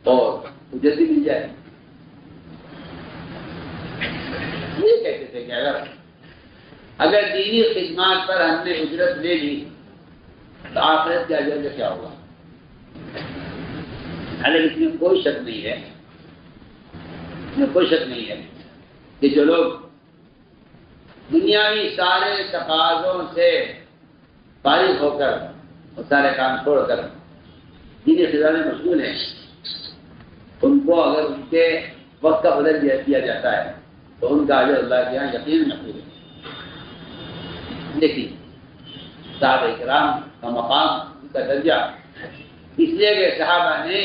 اور اجرت بھی مل جائے۔ یہ کہتے تھے کہ اگر دینی خدمات پر ہم نے اجرت لے لی تو آخرت کے اجر کا کیا ہوگا؟ حالانکہ اس میں کوئی شک نہیں ہے، کوئی شک نہیں ہے کہ جو لوگ دنیاوی سارے تقاضوں سے فارغ ہو کر اور سارے کام چھوڑ کر دینی خدمت میں مشغول ہیں، ان کو اگر ان کے وقت کا بدل دیا جاتا ہے تو ان کا اجر اللہ کے یہاں یقین محفوظ ہے۔ دیکھیے صحابہ کرام کا مقام، ان کا درجہ، اس لیے کہ صحابہ نے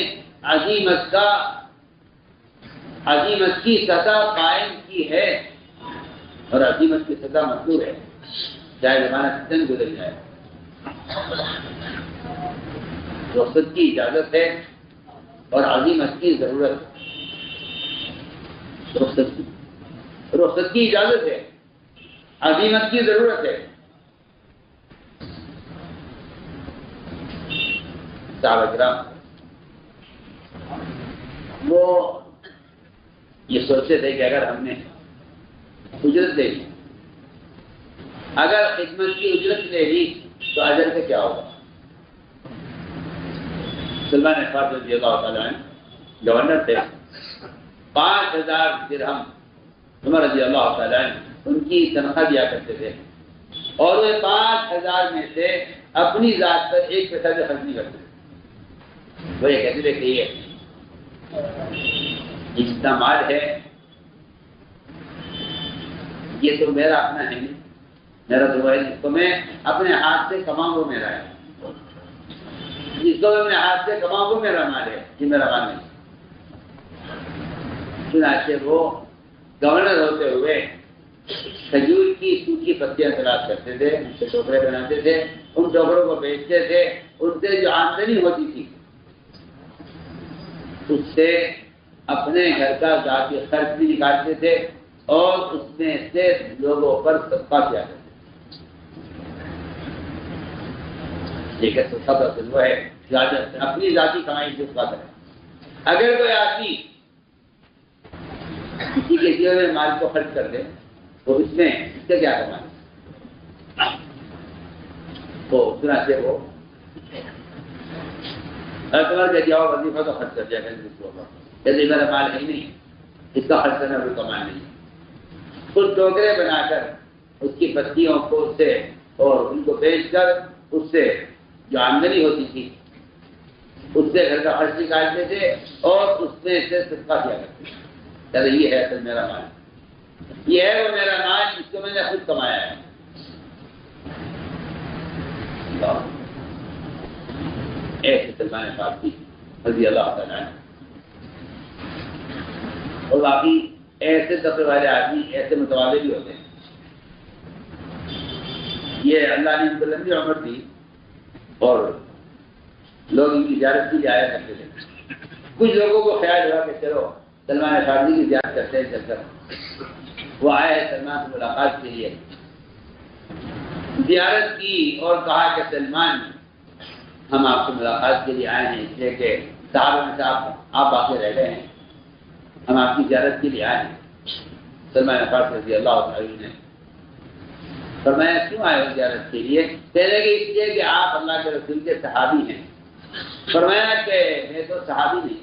عظیمت کی سطح قائم کی ہے، اور عظیمت کی سطح مطلوب ہے، چاہے زمانہ کتنا گزر جائے۔ رخصت کی اجازت ہے اور عظیمت کی ضرورت ہے۔ رخصت کی اجازت ہے، عظیمت کی ضرورت ہے۔ صحابہ کرام وہ یہ سوچتے تھے کہ اگر ہم نے اجرت لے لی، اگر خدمت کی اجرت لے لی تو اجر کا کیا ہوگا؟ سلمان فارسی رضی اللہ تعالیٰ عنہ گورنر تھے، 5000 درہم عمر رضی اللہ تعالیٰ عنہ ان کی تنخواہ دیا کرتے تھے، اور وہ 5000 میں سے اپنی ذات پر ایک پیسہ بھی خرچ نہیں کرتے۔ وہ یہ کہتے تھے کہ یہ جتنا مال ہے یہ تو میرا اپنا ہے نہیں، میرا تو ہے، جس کو میں اپنے ہاتھ سے کماؤں وہ میرا ہے، جس کو میں اپنے ہاتھ سے کماؤں وہ میرا مال ہے، یہ میرا مال نہیں۔ چنانچہ وہ گورنر ہوتے ہوئے کھجور کی سوکھی پتیاں تلاش کرتے تھے، ان سے ٹوکرے بناتے تھے، ان ٹوکروں کو بیچتے تھے، ان سے جو آمدنی ہوتی تھی اس سے اپنے گھر کا ذاتی خرچ بھی نکالتے تھے اور اس میں سے لوگوں پر صدقہ کیا کرتے ہیں. ٹھیک ہے، تو سب وہ ہے اپنی ذاتی کمائی سے صدقہ کرے. اگر کوئی آدمی کسی کے دیے ہوئے مال کو خرچ کر دے تو اس میں اس سے کیا کمائے؟ تو اتنا سے وہ تمہارا کہ جاؤ وظیفہ تو خرچ کر دیا جیسے میرا مال ہے ہی نہیں، اس کا خرچ کرنا کوئی کمال نہیں. کچھ ٹوکرے بنا کر اس کی بستیوں کو سے اور ان کو بیچ کر اس سے جو آمدنی ہوتی تھی اس سے گھر کا خرچ نکالتے تھے اور اس میں سے صدقہ کیا کرتے تھے. چلے یہ ہے اصل میرا مال، یہ ہے وہ میرا مال جس کو میں نے خود کمایا ہے. ایسے سلمان فارسی رضی اللہ تعالیٰ عنہ. اور باقی ایسے طبقے والے آدمی ایسے متوالے بھی ہوتے ہیں. یہ اللہ نے ان کو لمبی عمر دی اور لوگ ان کی زیارت کی جایا کرتے تھے. کچھ لوگوں کو خیال ہوا کہ چلو سلمان فارسی کی زیارت کرتے ہیں. چل کر وہ آئے سلمان سے ملاقات کے لیے، زیارت کی اور کہا کہ سلمان ہم آپ سے ملاقات کے لیے آئے ہیں اس لیے کہ صحابہ میں سے آپ باقی رہ گئے ہیں، ہم آپ کی زیارت کے لیے آئے ہیں. سلمان فارسی رضی اللہ عنہ نے فرمایا کیوں آئے ہو زیارت کے لیے؟ کہنے کہ اس لیے کہ آپ اللہ کے رسول کے صحابی ہیں. فرمایا کہ میں تو صحابی نہیں،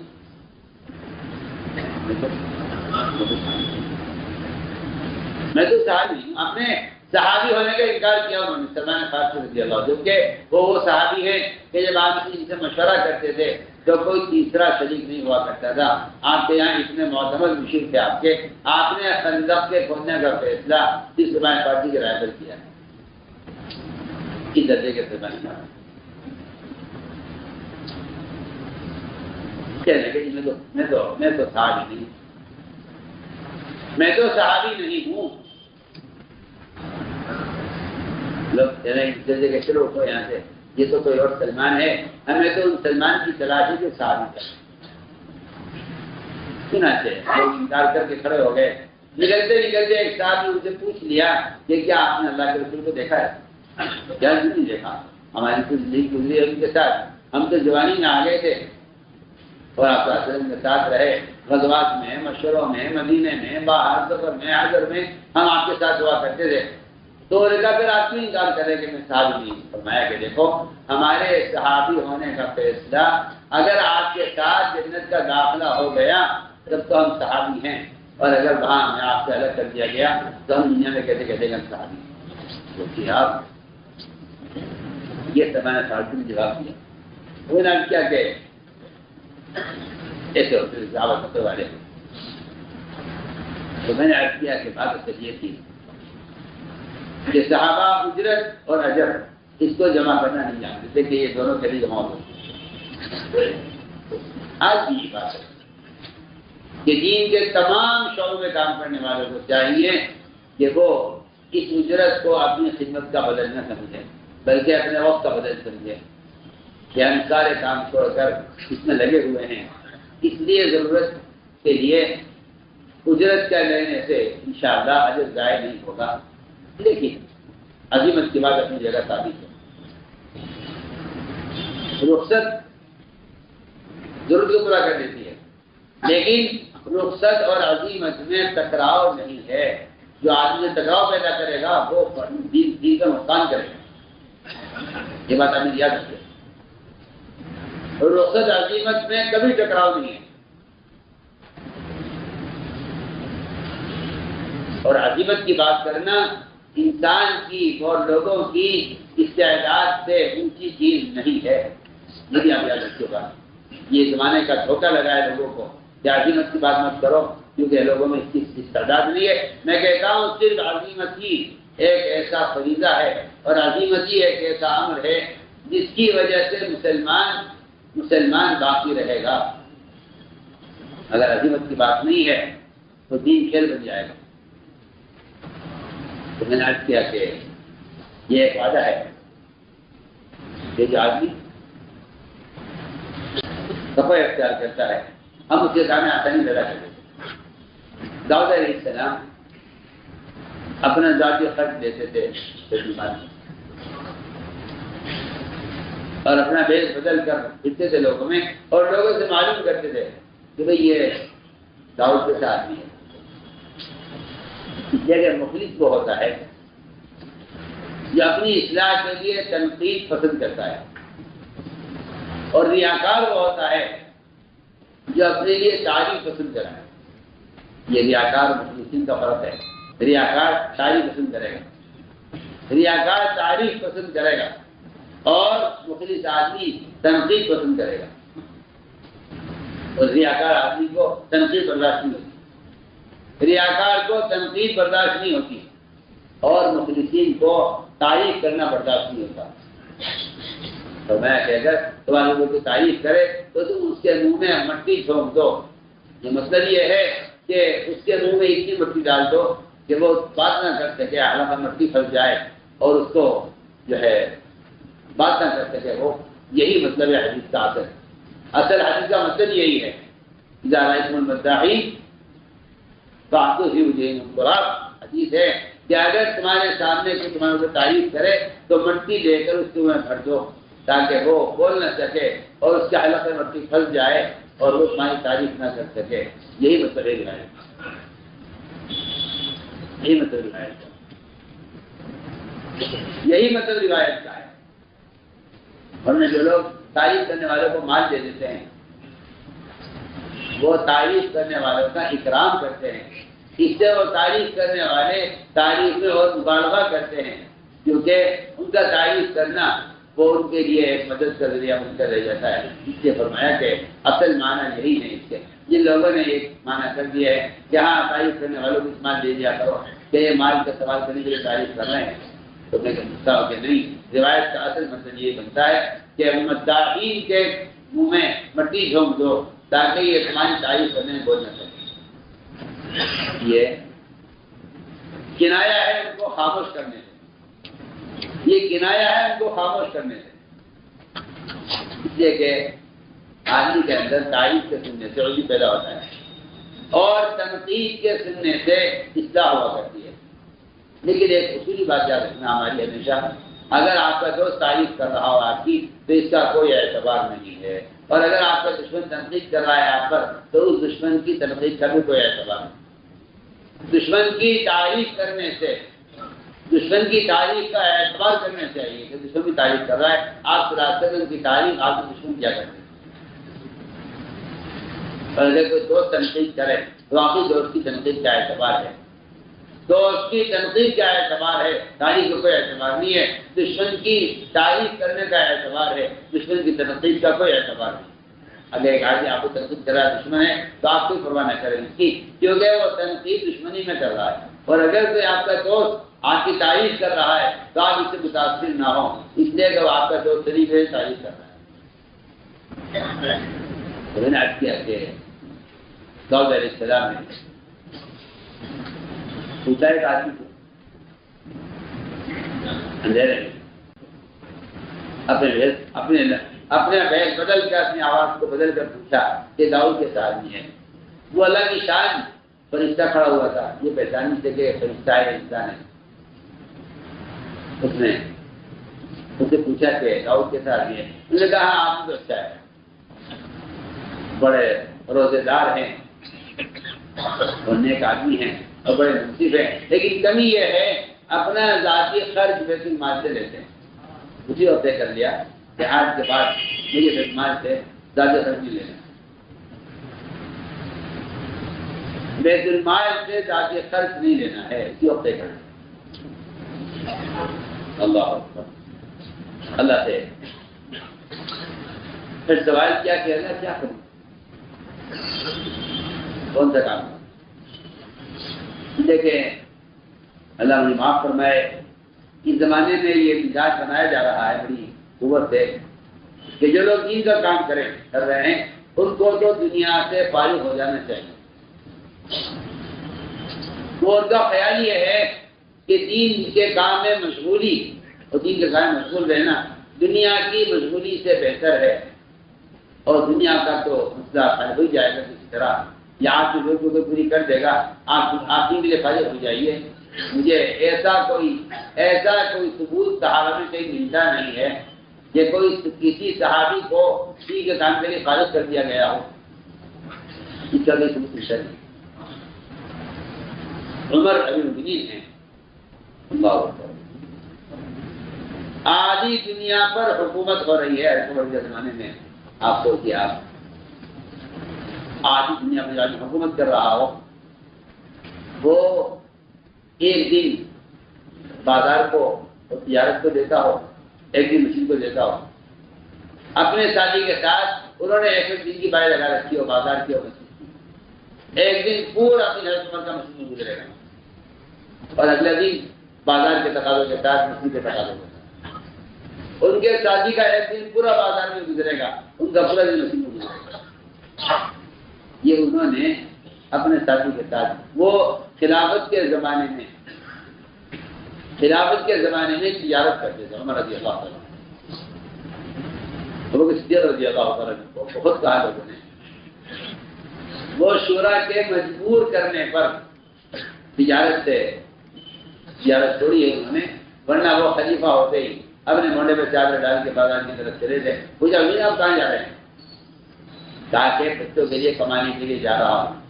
میں تو صحابی ہوں. آپ نے صحابی ہونے کا انکار کیا انہوں نے سلمان فارسی رضی اللہ عنہ، جبکہ وہ صحابی ہیں کہ جب آپ ان سے مشورہ کرتے تھے تو کوئی تیسرا شریک نہیں ہوا کرتا تھا. آپ کے یہاں اتنے معتمد مشیر تھے آپ نے خندق کے کھودنے کا فیصلہ اس سلمان فارسی کے رائے پر کیا. اس درجے کے سلمان فارسی کہنے کہ میں تو صحابی نہیں، میں تو صحابی نہیں ہوں. لوگ کہنے کہ چلو تو یہاں سے یہ تو کوئی اور سلمان ہے، ہمیں تو ان سلمان کی تلاش ہے جو صحابی کر. چنانچہ لوگ انکار کر کے کھڑے ہو گئے. نکلتے ایک صاحب نے ان سے پوچھ لیا کہ کیا آپ نے اللہ کے رسول کو دیکھا ہے؟ کیا نہیں دیکھا، ہماری تو زندگی گزری ہے ان کے ساتھ، ہم تو جوانی میں آ گئے تھے اور آپ کے ساتھ رہے، غزوات میں، مشوروں میں، مدینے میں، باہر سفر میں، حضر میں ہم آپ کے ساتھ دعا کرتے تھے. تو پھر آپ کیوں انکار کریں کہ میں صحابی نہیں؟ فرمایا کہ دیکھو ہمارے صحابی ہونے کا فیصلہ اگر آپ کے ساتھ جنت کا داخلہ ہو گیا تب تو ہم صحابی ہیں، اور اگر وہاں ہمیں آپ سے الگ کر دیا گیا تو ہم دنیا میں کہتے کہ ہم صحابی ہیں. کیونکہ آپ یہ سلمان فارسی نے جواب دیا. وہ نام کیا کہ ایسے ہوتے دعوت کرنے والے. تو میں نے عرض کیا کہ بات اصل یہ تھی کہ صحابہ اجرت اور اجر اس کو جمع کرنا نہیں جانتے تھے کہ یہ دونوں کبھی جمع ہو. آج بھی یہ بات ہے کہ دین کے تمام شعبوں میں کام کرنے والوں کو چاہیے کہ وہ اس اجرت کو اپنی خدمت کا بدل نہ سمجھیں بلکہ اپنے وقت کا بدل سمجھیں کہ ہم سارے کام چھوڑ کر اس میں لگے ہوئے ہیں. اس لیے ضرورت کے لیے اجرت کا لینے سے انشاءاللہ اجر ضائع نہیں ہوگا. لیکن عظیمت کی بات اپنی جگہ ثابت ہے. رخصت ضرورت کو پورا کر دیتی ہے، لیکن رخصت اور عظیمت میں ٹکراؤ نہیں ہے. جو آدمی ٹکراؤ پیدا کرے گا وہ دین کا نقصان کرے گا. یہ بات آپ نے یاد رکھیے. رخصت عظیمت میں کبھی ٹکراؤ نہیں ہے، اور عظیمت کی بات کرنا انسان کی اور لوگوں کی استعداد سے اونچی چیز نہیں ہے. یہ بھی آپ یاد رکھیے گا. یہ زمانے کا دھوکہ لگا ہے لوگوں کو کہ عظیمت کی بات مت کرو کیونکہ لوگوں میں اس کی استعداد نہیں ہے. میں کہتا ہوں صرف عظیمت ہی ایک ایسا فریضہ ہے اور عظیمت ہی ایک ایسا امر ہے جس کی وجہ سے مسلمان باقی رہے گا. اگر عظیمت کی بات نہیں ہے تو دین کھیل بن جائے گا. تو میں نے عرض کیا کہ یہ ایک وعدہ ہے کہ جو آدمی تقوی اختیار کرتا ہے ہم اس کے سامنے آسانی پیدا کر دیتے ہیں. داؤد علیہ السلام اپنا ذاتی خرچ دیتے تھے اور اپنا بیس بدل کر پھرتے تھے لوگوں میں، اور لوگوں سے معلوم کرتے تھے کہ بھئی یہ داؤد کے ساتھ آدمی ہے۔ اس جگہ مخلص وہ ہوتا ہے جو اپنی اصلاح کے لیے تنقید پسند کرتا ہے، اور ریاکار وہ ہوتا ہے جو اپنے لیے تعریف پسند کرتا ہے۔ یہ ریاکار اور مخلصین کا فرق ہے۔ ریاکار تعریف پسند کرے گا، ریاکار تعریف پسند کرے گا، اور مخلص آدمی تنقید پسند کرے گا، اور ریاکار آدمی کو تنقید برداشت نہیں ہوتی، ریاکار کو تنقید برداشت نہیں ہوتی، اور مخلصین کو تعریف کرنا برداشت نہیں ہوتا۔ تو میں کہ اگر تمہارے لوگوں کو تعریف کرے تو تم اس کے منہ میں مٹی جھونک دو۔ یہ مطلب یہ ہے کہ اس کے منہ میں اتنی مٹی ڈال دو کہ وہ بات نہ کر سکے، حالانکہ مٹی پھنس جائے اور اس کو جو ہے بات نہ کر سکے وہ۔ یہی مطلب ہے حدیث کا اصل حدیث کا مطلب یہی ہے، اذا رأیتم المداحین فاعطوا فی وجوہہم التراب۔ حدیث ہے کہ اگر تمہارے سامنے کوئی تمہارے کو تعریف کرے تو مٹی لے کر اس کے منہ میں بھر دو تاکہ وہ بول نہ سکے اور اس کے حلق میں مٹی پھنس جائے اور وہ تمہاری تعریف نہ کر سکے۔ یہی مطلب ہے روایت کا، یہی مطلب روایت کا، یہی مطلب روایت کا ہے۔ ورنہ جو لوگ تعریف کرنے والوں کو مال دے دیتے ہیں وہ تعریف کرنے والوں کا اکرام کرتے ہیں، اس سے وہ تعریف کرنے والے تعریف میں اور مبالغہ کرتے ہیں، کیونکہ ان کا تعریف کرنا وہ ان کے لیے ایک مدد کا ذریعہ بن کر رہ جاتا ہے۔ اس لیے فرمایا کہ اصل معنی یہی ہے اس کے۔ جن لوگوں نے ایک معنی کر دیا ہے کہ ہاں تعریف کرنے والوں کو اس مال دے دیا کرو کہ یہ مال کا سوال کرنے کے لیے تعریف کر رہے ہیں، تو میں غصہ ہو کہ نہیں، روایت کا اصل مطلب یہ بنتا ہے کہ مداحین کے منہ میں مٹی جھونک دو تاکہ یہ تمہاری تعریف کرنے میں بول نہ سکے۔ یہ کنایا ہے ان کو خاموش کرنے سے، یہ کنایا ہے ان کو خاموش کرنے سے، اس لیے کہ آدمی کے اندر تعریف کے سننے سے عجب پیدا ہوتا ہے اور تنقید کے سننے سے اصلاح ہوا کرتی ہے۔ لیکن ایک اصولی بات یاد رکھنا ہماری ہمیشہ، اگر آپ کا دوست تعریف کر رہا ہو آپ کی تو اس کا کوئی اعتبار نہیں ہے، اور اگر آپ کا دشمن تنقید کر رہا ہے آپ پر تو اس دشمن کی تنقید کا بھی کوئی اعتبار نہیں۔ دشمن کی تعریف کرنے سے، دشمن کی تعریف کا اعتبار کرنا چاہیے کہ دشمن کی تعریف کر رہا ہے، آپ خدا ان کی تعریف آپ کے دشمن کیا کرتے ہیں۔ اور اگر کوئی دوست تنقید کرے تو آپ کی دوست کی تنقید کا اعتبار ہے، دوست کی تنقید کا اعتبار ہے، تعریف کا کوئی اعتبار نہیں ہے۔ دشمن کی تعریف کرنے کا اعتبار ہے، دشمن کی تنقید کا کوئی اعتبار نہیں۔ اگر ایک آدمی آپ کو تنقید کر رہا ہے دشمن ہے تو آپ کوئی پرواہ نہ کریں اس کی، کیونکہ وہ تنقید دشمنی میں کر رہا ہے۔ اور اگر کوئی آپ کا دوست آپ کی تعریف کر رہا ہے تو آپ اس سے متاثر نہ ہوں، اس لیے کہ وہ آپ کا دوست شریف ہے، تعریف کر رہا ہے۔ تو میں نے عرض کیا کہ داؤد علیہ السلام نے پوچھا ایک آدمی کو اندھیرے میں اپنے بیس بدل کر، اپنی آواز کو بدل کر پوچھا کہ داؤد کیسا آدمی ہے؟ وہ اللہ کی شان، فرشتہ کھڑا ہوا تھا، یہ پہچانی تھے کہ فرشتہ ہے، انسان ہے۔ اس نے اس سے پوچھا کہ داؤد کیسا آدمی ہے؟ انہوں نے کہا ہاں آپ تو اچھا ہے، بڑے روزے دار ہیں اور نیک آدمی ہیں اور بڑے منصف ہیں، لیکن کمی یہ ہے اپنا ذاتی خرچ بیت المال سے لیتے ہیں۔ اسی وقت طے کر لیا کہ آج کے بعد مجھے بیت المال سے زیادہ خرچ نہیں لینا، بیت المال سے ذاتی خرچ نہیں لینا ہے، اسی وقت طے کر لیا۔ اللہ اکبر، اللہ سے پھر سوال کیا کہ اللہ کیا کروں، کون سا کام؟ دیکھیں اللہ مجھے معاف فرمائے، اس زمانے میں یہ مزاج بنایا جا رہا ہے بڑی قوت سے کہ جو لوگ دین کا کام کر رہے ہیں ان کو تو دنیا سے فارغ ہو جانا چاہیے۔ وہ ان کا خیال یہ ہے کہ دین کے کام میں مشغولی اور دین کے کام میں مشغول رہنا دنیا کی مشغولی سے بہتر ہے، اور دنیا کا تو مسئلہ حل ہو جائے گا کسی طرح، یا آپ کی ضرورتوں کو پوری کر دے گا، آپ دین کے لیے فارغ ہو جائیے، مجھے ایسا کوئی ثبوت صحابہ میں کہیں ملتا نہیں ہے کہ کوئی کسی صحابی کو کسی کے کام کے لیے خارج کر دیا گیا ہو، اس کا کوئی ثبوت ملتا نہیں۔ عمر امیر المؤمنین ہیں، اللہ اکبر۔ آدھی دنیا پر حکومت ہو رہی ہے عمر کے زمانے میں، آپ سوچیے، آپ آدھی دنیا پر آدمی حکومت کر رہا ہو، وہ ایک دن بازار کو اور تجارت کو دیتا ہو، ایک دن مسجد کو دیتا ہو، اپنے ساتھی کے ساتھ انہوں نے ایک دن کی بائیں لگا رکھی ہو، بازار کی اور مسجد کی، ایک دن پورا اپنی حضرت عمر کا مسجد میں گزرے گا، اور اگلے دن بازار کے تقاضوں کے ساتھ مسجد کے تقاضوں کے ساتھ، ان کے ساتھی کا ایک دن پورا بازار میں گزرے گا، ان کا پورا دن مسجد میں گزرے گا۔ یہ انہوں نے اپنے ساتھی کے ساتھ، وہ خلافت کے زمانے میں تجارت کرتے تھے، عمر رضی اللہ عنہ، ابو بکر صدیق رضی اللہ عنہ کو بہت کہا لوگوں نے، وہ شورا کے مجبور کرنے پر تجارت چھوڑی ہے انہوں نے، ورنہ وہ خلیفہ ہوتے ہی اپنے مونڈے پہ چادر ڈال کے بازار کی طرف چلے تھے۔ پوچھا آپ کہاں جا رہے ہیں؟ کہا کہ بچوں کے لیے کمانے کے لیے جا رہا ہوں۔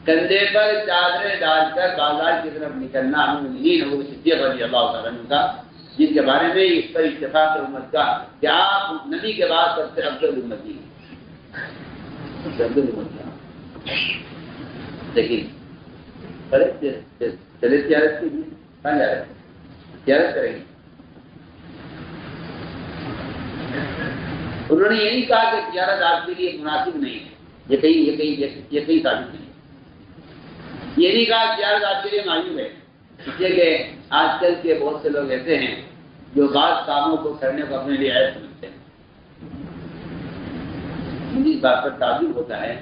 کندھے پر چادریں ڈال کر بازار کی طرف نکلنا امیر ابو بکر صدیق رضی اللہ عنہ کا، جن کے بارے میں اس پر اتفاق امت کا کہ آپ نبی کے بعد سب سے افضل امتی ہیں۔ لیکن چلے تجارت کے لیے کہاں جا رہے ہیں؟ تجارت کریں گے۔ انہوں نے یہ نہیں کہا کہ تجارت آپ کے لیے مناسب نہیں ہے، یہ کہیں ثابت نہیں، یہ نہیں کہا تجارت آپ کے لیے معیوب ہے، اس لیے کہ آج کل کے بہت سے لوگ ایسے ہیں جو بعض کاموں کو کرنے کو اپنے لیے عیب سمجھتے ہیں۔ مجھے اس بات پر تعجب ہوتا ہے،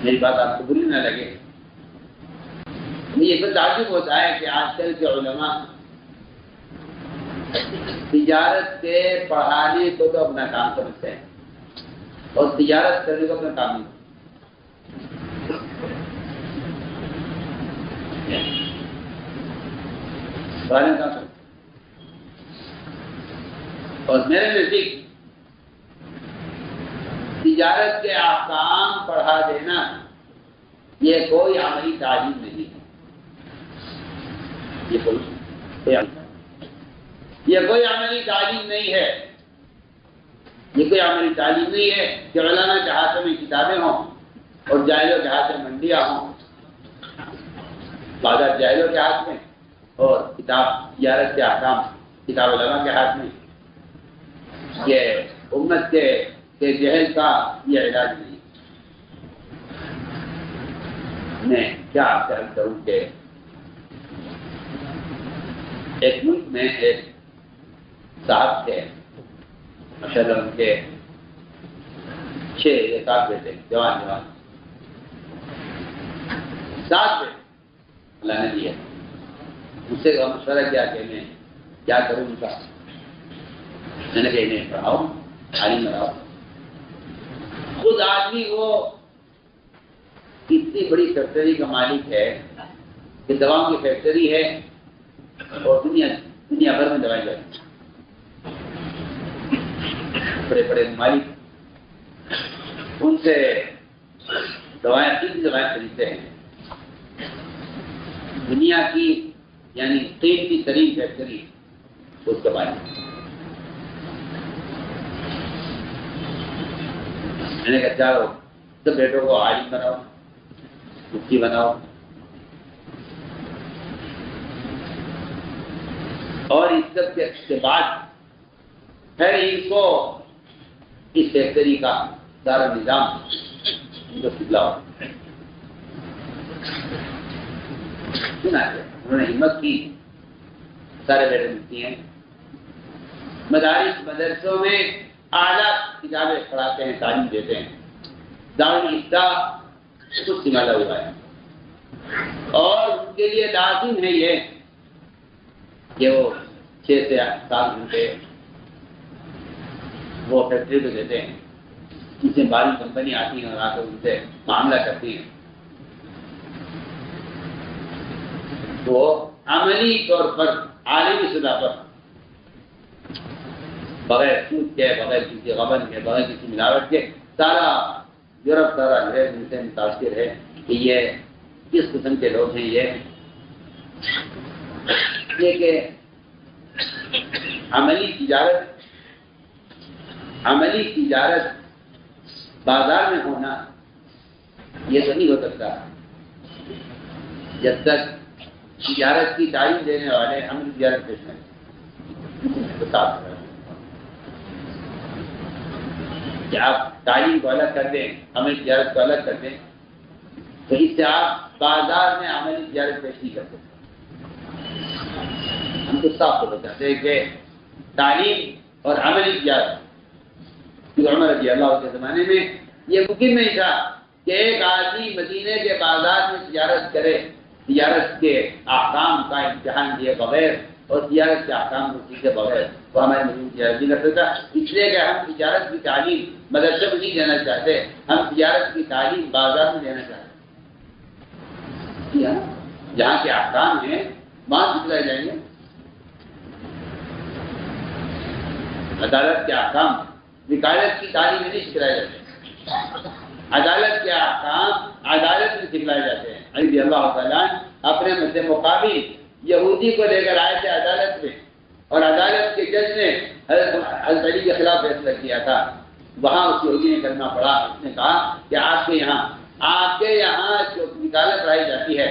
میری بات آپ کو بری نہ لگے، مجھے اس پر تعجب ہوتا ہے کہ آج کل کے علماء تجارت کے پڑھانے کو تو اپنا کام سمجھتے ہیں اور تجارت کرنے کو اپنا کام نہیں۔ اور میرے نزدیک تجارت کے احکام پڑھا دینا یہ کوئی عملی تعلیم نہیں ہے، یہ کوئی عملی تعلیم نہیں ہے، یہ کوئی عملی تعلیم نہیں ہے کہ علماء کے ہاتھوں میں کتابیں ہوں اور جاہلوں کے ہاتھ میں منڈیاں ہوں، بازار جاہلوں کے ہاتھ میں اور کتاب تجارت کے احکام کتاب علماء کے ہاتھ میں۔ یہ امت کے جہل کا یہ علاج نہیں۔ میں کیا عرض کروں کہ ایک ملک میں ایک صاحب تھے، ماشاءاللہ ان کے 6 یا 7 بیٹے، جوان 7 بیٹے اللہ نے دیا۔ مجھ سے مشورہ کیا کہ میں کیا کروں ان کا؟ میں نے کہا انہیں پڑھاؤ، تعلیم بناؤ۔ خود آدمی وہ اتنی بڑی فیکٹری کا مالک ہے کہ دواؤں کی فیکٹری ہے اور دنیا بھر میں دوائیں جاتی ہیں، بڑے بڑے مالک ان سے دوائیں خریدتے ہیں۔ دنیا کی یعنی قیمتی ترین فیکٹری اس کے بارے میں نے کہا چاہو سب بیٹوں کو عالم بناؤ، مفتی بناؤ، اور اس سب کے بعد پھر ان کو اس فیکٹری کا سارا نظام ان کو سکھلاؤ۔ سنا ہے انہوں نے ہمت کی، سارے بیٹے مفتی ہیں، مدرسوں میں اعلیٰ کتابیں پڑھاتے ہیں، تعلیم دیتے ہیں، دارالفتہ کچھ سنبھالا ہوا ہے، اور ان کے لیے لازم ہے یہ کہ وہ 6 سے 7 گھنٹے وہ فیکٹری کو دیتے ہیں، جس سے باری کمپنی آتی ہیں اور آ کر ان سے معاملہ کرتی ہیں۔ وہ عملی طور پر عالمی سطح پر بغیر سود کے، بغیر کسی غبن کے، بغیر کسی ملاوٹ کے سارا یورپ سارا جو ہے ان سے متاثر ہے کہ یہ کس قسم کے لوگ ہیں. یہ کہ عملی تجارت بازار میں ہونا یہ تو نہیں ہو سکتا جب تک تجارت کی تعلیم دینے والے عملی تجارت پیش کریں. کہ آپ تعلیم کو الگ کر دیں، عملی تجارت کو الگ کر دیں، تو اس سے آپ بازار میں عملی تجارت پیش نہیں کر سکتے. ہم تو صاف کو بتاتے ہیں کہ تعلیم اور عملی تجارت عمر رضی اللہ کے زمانے میں یہ ممکن نہیں تھا کہ ایک آدمی مدینے کے بازار میں تجارت کرے، تجارت کے احکام کا امتحان دیے بغیر اور تجارت کے احکام کو سیکھے بغیر وہ ہمارے مدینے تجارت نہیں کر سکتا. اس لیے کہ ہم تجارت کی تعلیم مدرسے میں نہیں دینا چاہتے، ہم تجارت کی تعلیم بازار میں دینا چاہتے ہیں. جہاں کے احکام ہیں وہاں سکھلائے جائیں گے. عدالت کے احکام وکالت کی تعلیم میں نہیں سکھلائے جاتے ہیں. عدالت کے احکام عدالت میں سکھلائے جاتے ہیں. علی رضی اللہ تعالیٰ اپنے مد مقابل یہودی کو لے کر آئے تھے عدالت میں، اور عدالت کے جج نے حضرت علی کے خلاف فیصلہ کیا تھا. وہاں اس یہودی نے کلمہ پڑھا. اس نے کہا کہ آپ کے یہاں جو وکالت پڑھائی جاتی ہے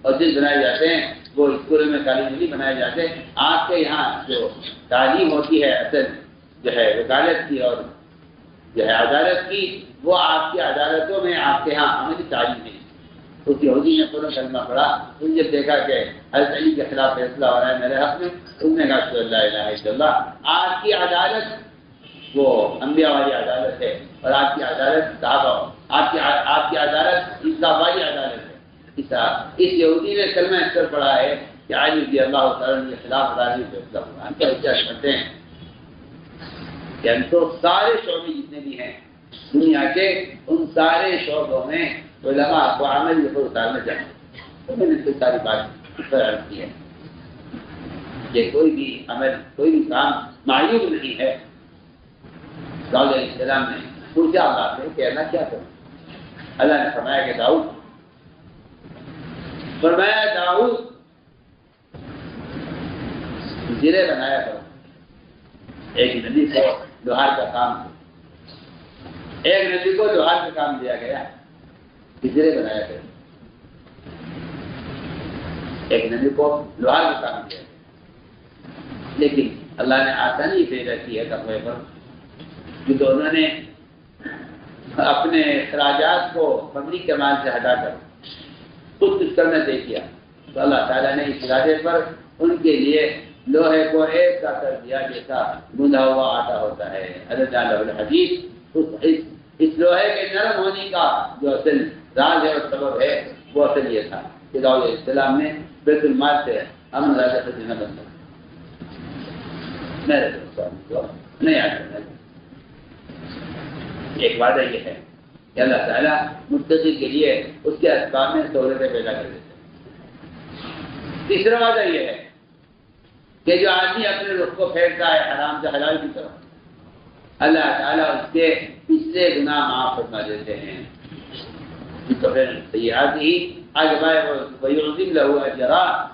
اور جج بنائے جاتے ہیں وہ اسکولوں میں تعلیم نہیں بنائے جاتے. آپ کے یہاں جو تعلیم ہوتی ہے اصل جو ہے وکالت کی اور جو ہے عدالت کی، وہ آپ کی عدالتوں میں آپ کے یہاں عملی تعلیم ہے. اس یہودی نے پورا کلمہ پڑھا. اس نے جب دیکھا کہ حضرت علی کے خلاف فیصلہ ہو رہا ہے میرے حق میں، اس نے کہا کہ لا الہ الا اللہ. آپ کی عدالت وہ انبیاء والی عدالت ہے اور آپ کی عدالت صحابہ، آپ کی عدالت انصاف والی عدالت ہے. اس یہودی نے کلمہ اس پر پڑھا ہے کہ علی رضی اللہ تعالیٰ کے خلاف عدالتی فیصلہ ہوا. ہم کیا احتجاج کرتے ہیں کہ ہم تو سارے شعبے جتنے بھی ہیں دنیا کے، ان سارے شعبوں میں علماء کو عمل پر اتارنا چاہتے ہیں. تو میں نے تو ساری بات اس پر عرض کی ہے کہ کوئی بھی عمل، کوئی بھی کام معیوب نہیں ہے. داؤد علیہ السلام نے پوچھا اللہ سے کہ اللہ کیا کروں؟ اللہ نے فرمایا کہ داؤد زرے بنایا کرو. ایک نبی کو لوہار کا کام دیا گیا، زرے بنایا کرو. ایک نبی کو لوہار کا کام دیا گیا، لیکن اللہ نے آسانی پیدا کی ہے تقوی پر، کیونکہ انہوں نے اپنے اخراجات کو فقری کے مال سے ہٹا کر خود کچھ کرنا طے کیا. تو اللہ تعالیٰ نے اس ارادے پر ان کے لیے لوہے کو ایسا کر دیا جیسا گندھا ہوا آٹا ہوتا ہے. حضرت الحدیث اس لوہے کے نرم ہونے کا جو اصل راز ہے اور سبب ہے وہ اصل یہ تھا کہ داؤد علیہ السلام نے بیت المال سے امن راجہ سے دینا بند کر نہیں آتا. ایک وعدہ یہ ہے کہ اللہ تعالیٰ متقی کے لیے اس کے اسباب میں سہولتیں پیدا کر دیتے ہیں. تیسرا وعدہ یہ ہے کہ جو آدمی اپنے رخ کو پھیرتا ہے حرام سے حلال کی طرف، اللہ تعالیٰ اس کے پچھلے گناہ معاف فرما دیتے ہیں.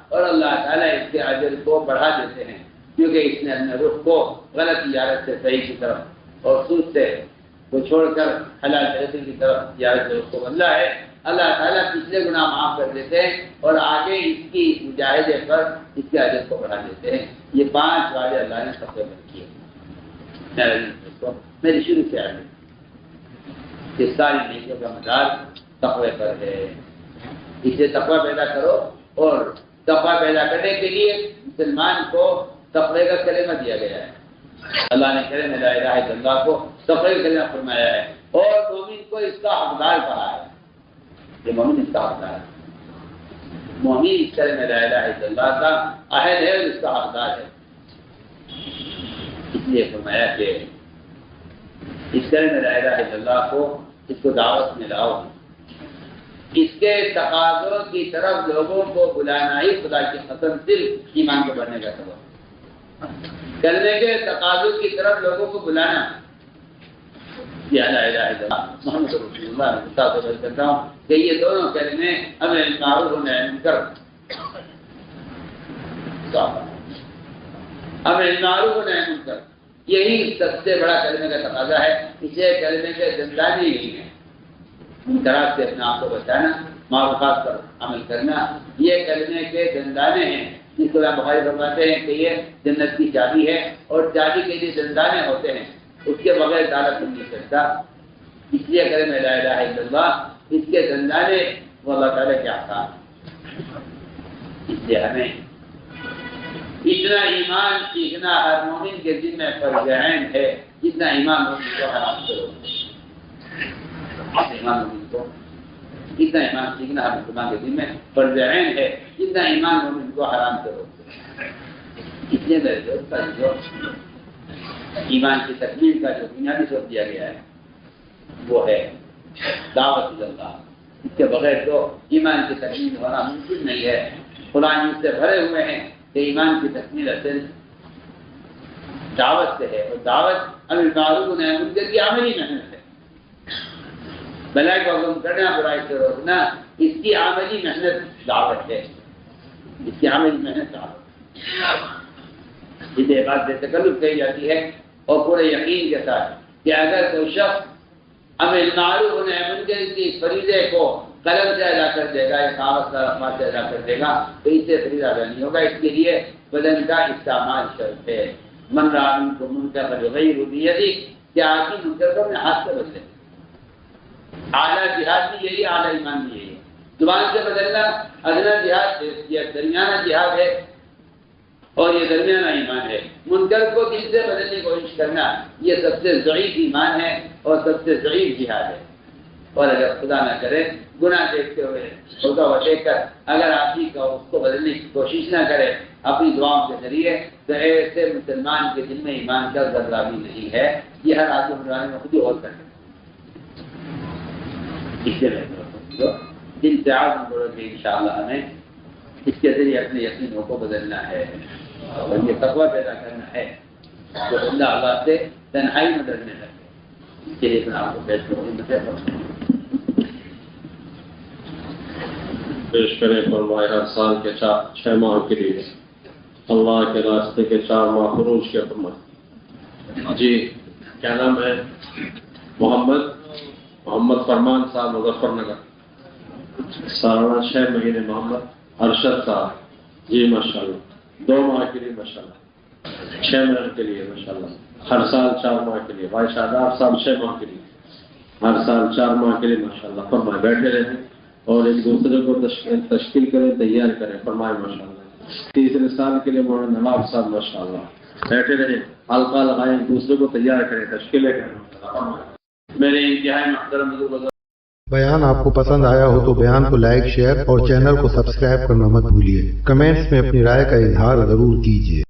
اور اللہ تعالیٰ اس کے اجر کو بڑھا دیتے ہیں کیونکہ اس نے اپنے رخ کو غلط تجارت سے صحیح کی طرف اور سود سے کو چھوڑ کر حلال طریقے کی طرف تجارت سے اس کو بدلا ہے. اللہ تعالیٰ پچھلے گناہ معاف کر دیتے ہیں اور آگے اس کی مجاہدے پر اس کے اجر کو بڑھا دیتے ہیں. یہ 5 وعدے اللہ نے سب سے کیے. میری شروع سے آگے کہ ساری نیکیوں کا مدار تقوی پر ہے. اسے تقوی پیدا کرو، اور تقوی پیدا کرنے کے لیے مسلمان کو تقوی کا کلمہ دیا گیا ہے. اللہ نے کلمہ لا الہ الا اللہ کو تقوی کا کلمہ فرمایا ہے، اور مومن کو اس کا حقدار کہا ہے. یہ مومن اس کا حقدار ہے. مومن اس کلمہ لا الہ الا اللہ کا اہل ہے اور اس کا حقدار ہے. اس لیے فرمایا کہ اس کلمہ لا الہ الا اللہ کو، اس کو دعوت میں لاؤ. اس کے تقاضوں کی طرف لوگوں کو بلانا ہی خدا کی قسم صرف ایمان کو بڑھنے کا سبب ہے۔ کلمے کے تقاضوں کی طرف لوگوں کو بلانا، یا لا الہ الا اللہ محمد رسول اللہ میں کرتا ہوں کہ یہ دونوں کلمے امر بالمعروف و نہی عن المنکر، امر بالمعروف و نہی عن المنکر، یہی سب سے بڑا کلمے کا تقاضا ہے۔ اسے کلمے کے زندانی یہی ہیں، منکرات سے اپنے آپ کو بچانا، معروفات پر عمل کرنا، یہ کلمے کے زندانے ہیں جس کو بخاری فرماتے ہیں کہ یہ جنت کی چابی ہے، اور چابی کے لیے زندانے ہوتے ہیں، اس کے بغیر تالا کھل نہیں سکتا۔ اس لیے کلمہ لا الہ الا اللہ، اس کے زندانے وہ اللہ تعالیٰ کے احکام۔ اس لیے ہمیں اتنا ایمان سیکھنا ہر مومن کے ذمہ فرض عین ہے جتنا ایمان مومن کو حرام کرو، ایمان مومن کو اتنا ایمان سیکھنا ہر مسلمان کے ذمہ فرض عین ہے جتنا ایمان مومن کو حرام کرو۔ اس لیے جو ایمان کی تکمیل کا جو بنیادی سبب دیا گیا ہے وہ ہے دعوت اللہ۔ اس کے بغیر تو ایمان کی تکمیل ہونا ممکن نہیں ہے۔ قرآن اس سے بھرے ہوئے ہیں کہ ایمان کی تکمیل اصل دعوت سے ہے، اور دعوت امر بالمعروف و نہی عن المنکر کی عملی محنت ہے۔ بھلائی کو حکم کرنا، برائی سے روکنا، اس کی عملی محنت دعوت ہے، اس کی عملی محنت دعوت ہے۔ جسے بات بے تکلف کہی جاتی ہے، اور پورے یقین کے ساتھ کہ اگر کوئی شخص امر بالمعروف و نہی عن المنکر کی فریضے کو قلم سے ادا کر دے گا یا کاغذ کا رقمہ سے ادا کر دے گا تو اس سے فریضہ ادا نہیں ہوگا۔ اس کے لیے بدن کا استعمال شرط ہے۔ من رأى منکم منکرا فلیغیرہ بیدہ، کہ آدمی منکر کو اپنے ہاتھ سے بدلے۔ اعلیٰ جہاد بھی یہی، اعلیٰ ایمان بھی یہی ہے۔ زبان سے بدلنا ادنا جہاد یا درمیانہ جہاد ہے، اور یہ درمیانہ ایمان ہے۔ منکر کو دل سے بدلنے کی کوشش کرنا یہ سب سے ضعیف ایمان ہے اور سب سے ضعیف جہاد ہے۔ اور اگر خدا نہ کرے گناہ دیکھتے ہوئے، ہوتا ہوا دیکھ کر اگر آپ ہی کا اس کو بدلنے کی کوشش نہ کرے اپنی دعاؤں کے ذریعے، تو ایسے مسلمان کے دل میں ایمان کا ذرہ بھی نہیں ہے۔ یہ ہر آدمی بنانے میں خود ہی غور کرے۔ اس سے دل سے عزم کرو کہ انشاءاللہ ہمیں اس کے ذریعے اپنے یقینوں کو بدلنا ہے، اور یہ تقوی پیدا کرنا ہے جو اللہ سے تنہائی میں ڈرنے لگے۔ اس کے لیے آپ کو پیش کریں فرمائے ہر سال کے 6 ماہ کے لیے اللہ کے راستے کے 4 ماہ خروج کے فرمائے۔ جی کیا نام ہے؟ محمد فرمان صاحب، مظفر نگر۔ سالانہ 6 مہینے محمد ارشد صاحب، جی ماشاءاللہ 2 ماہ کے لیے ماشاءاللہ، 6 ماہ کے لیے ماشاءاللہ، ہر سال 4 ماہ کے لیے۔ بھائی شاداب صاحب 6 ماہ کے لیے، ہر سال 4 ماہ کے لیے ماشاءاللہ۔ فرمائے بیٹھے رہیں اور ایک دوسرے کو تشکیل کریں، تیار کریں۔ فرمائے ماشاءاللہ۔ تیسرے سال کے لیے مولانا نواب صاحب ماشاءاللہ بیٹھے رہیں، حلقہ لگائیں، ایک دوسرے کو تیار کریں، تشکیلیں کریں۔ میرے انتہائی محترم بزرگ، بیان آپ کو پسند آیا ہو تو بیان کو لائک، شیئر اور چینل کو سبسکرائب کرنا مت بھولیے۔ کمنٹس میں اپنی رائے کا اظہار ضرور کیجیے۔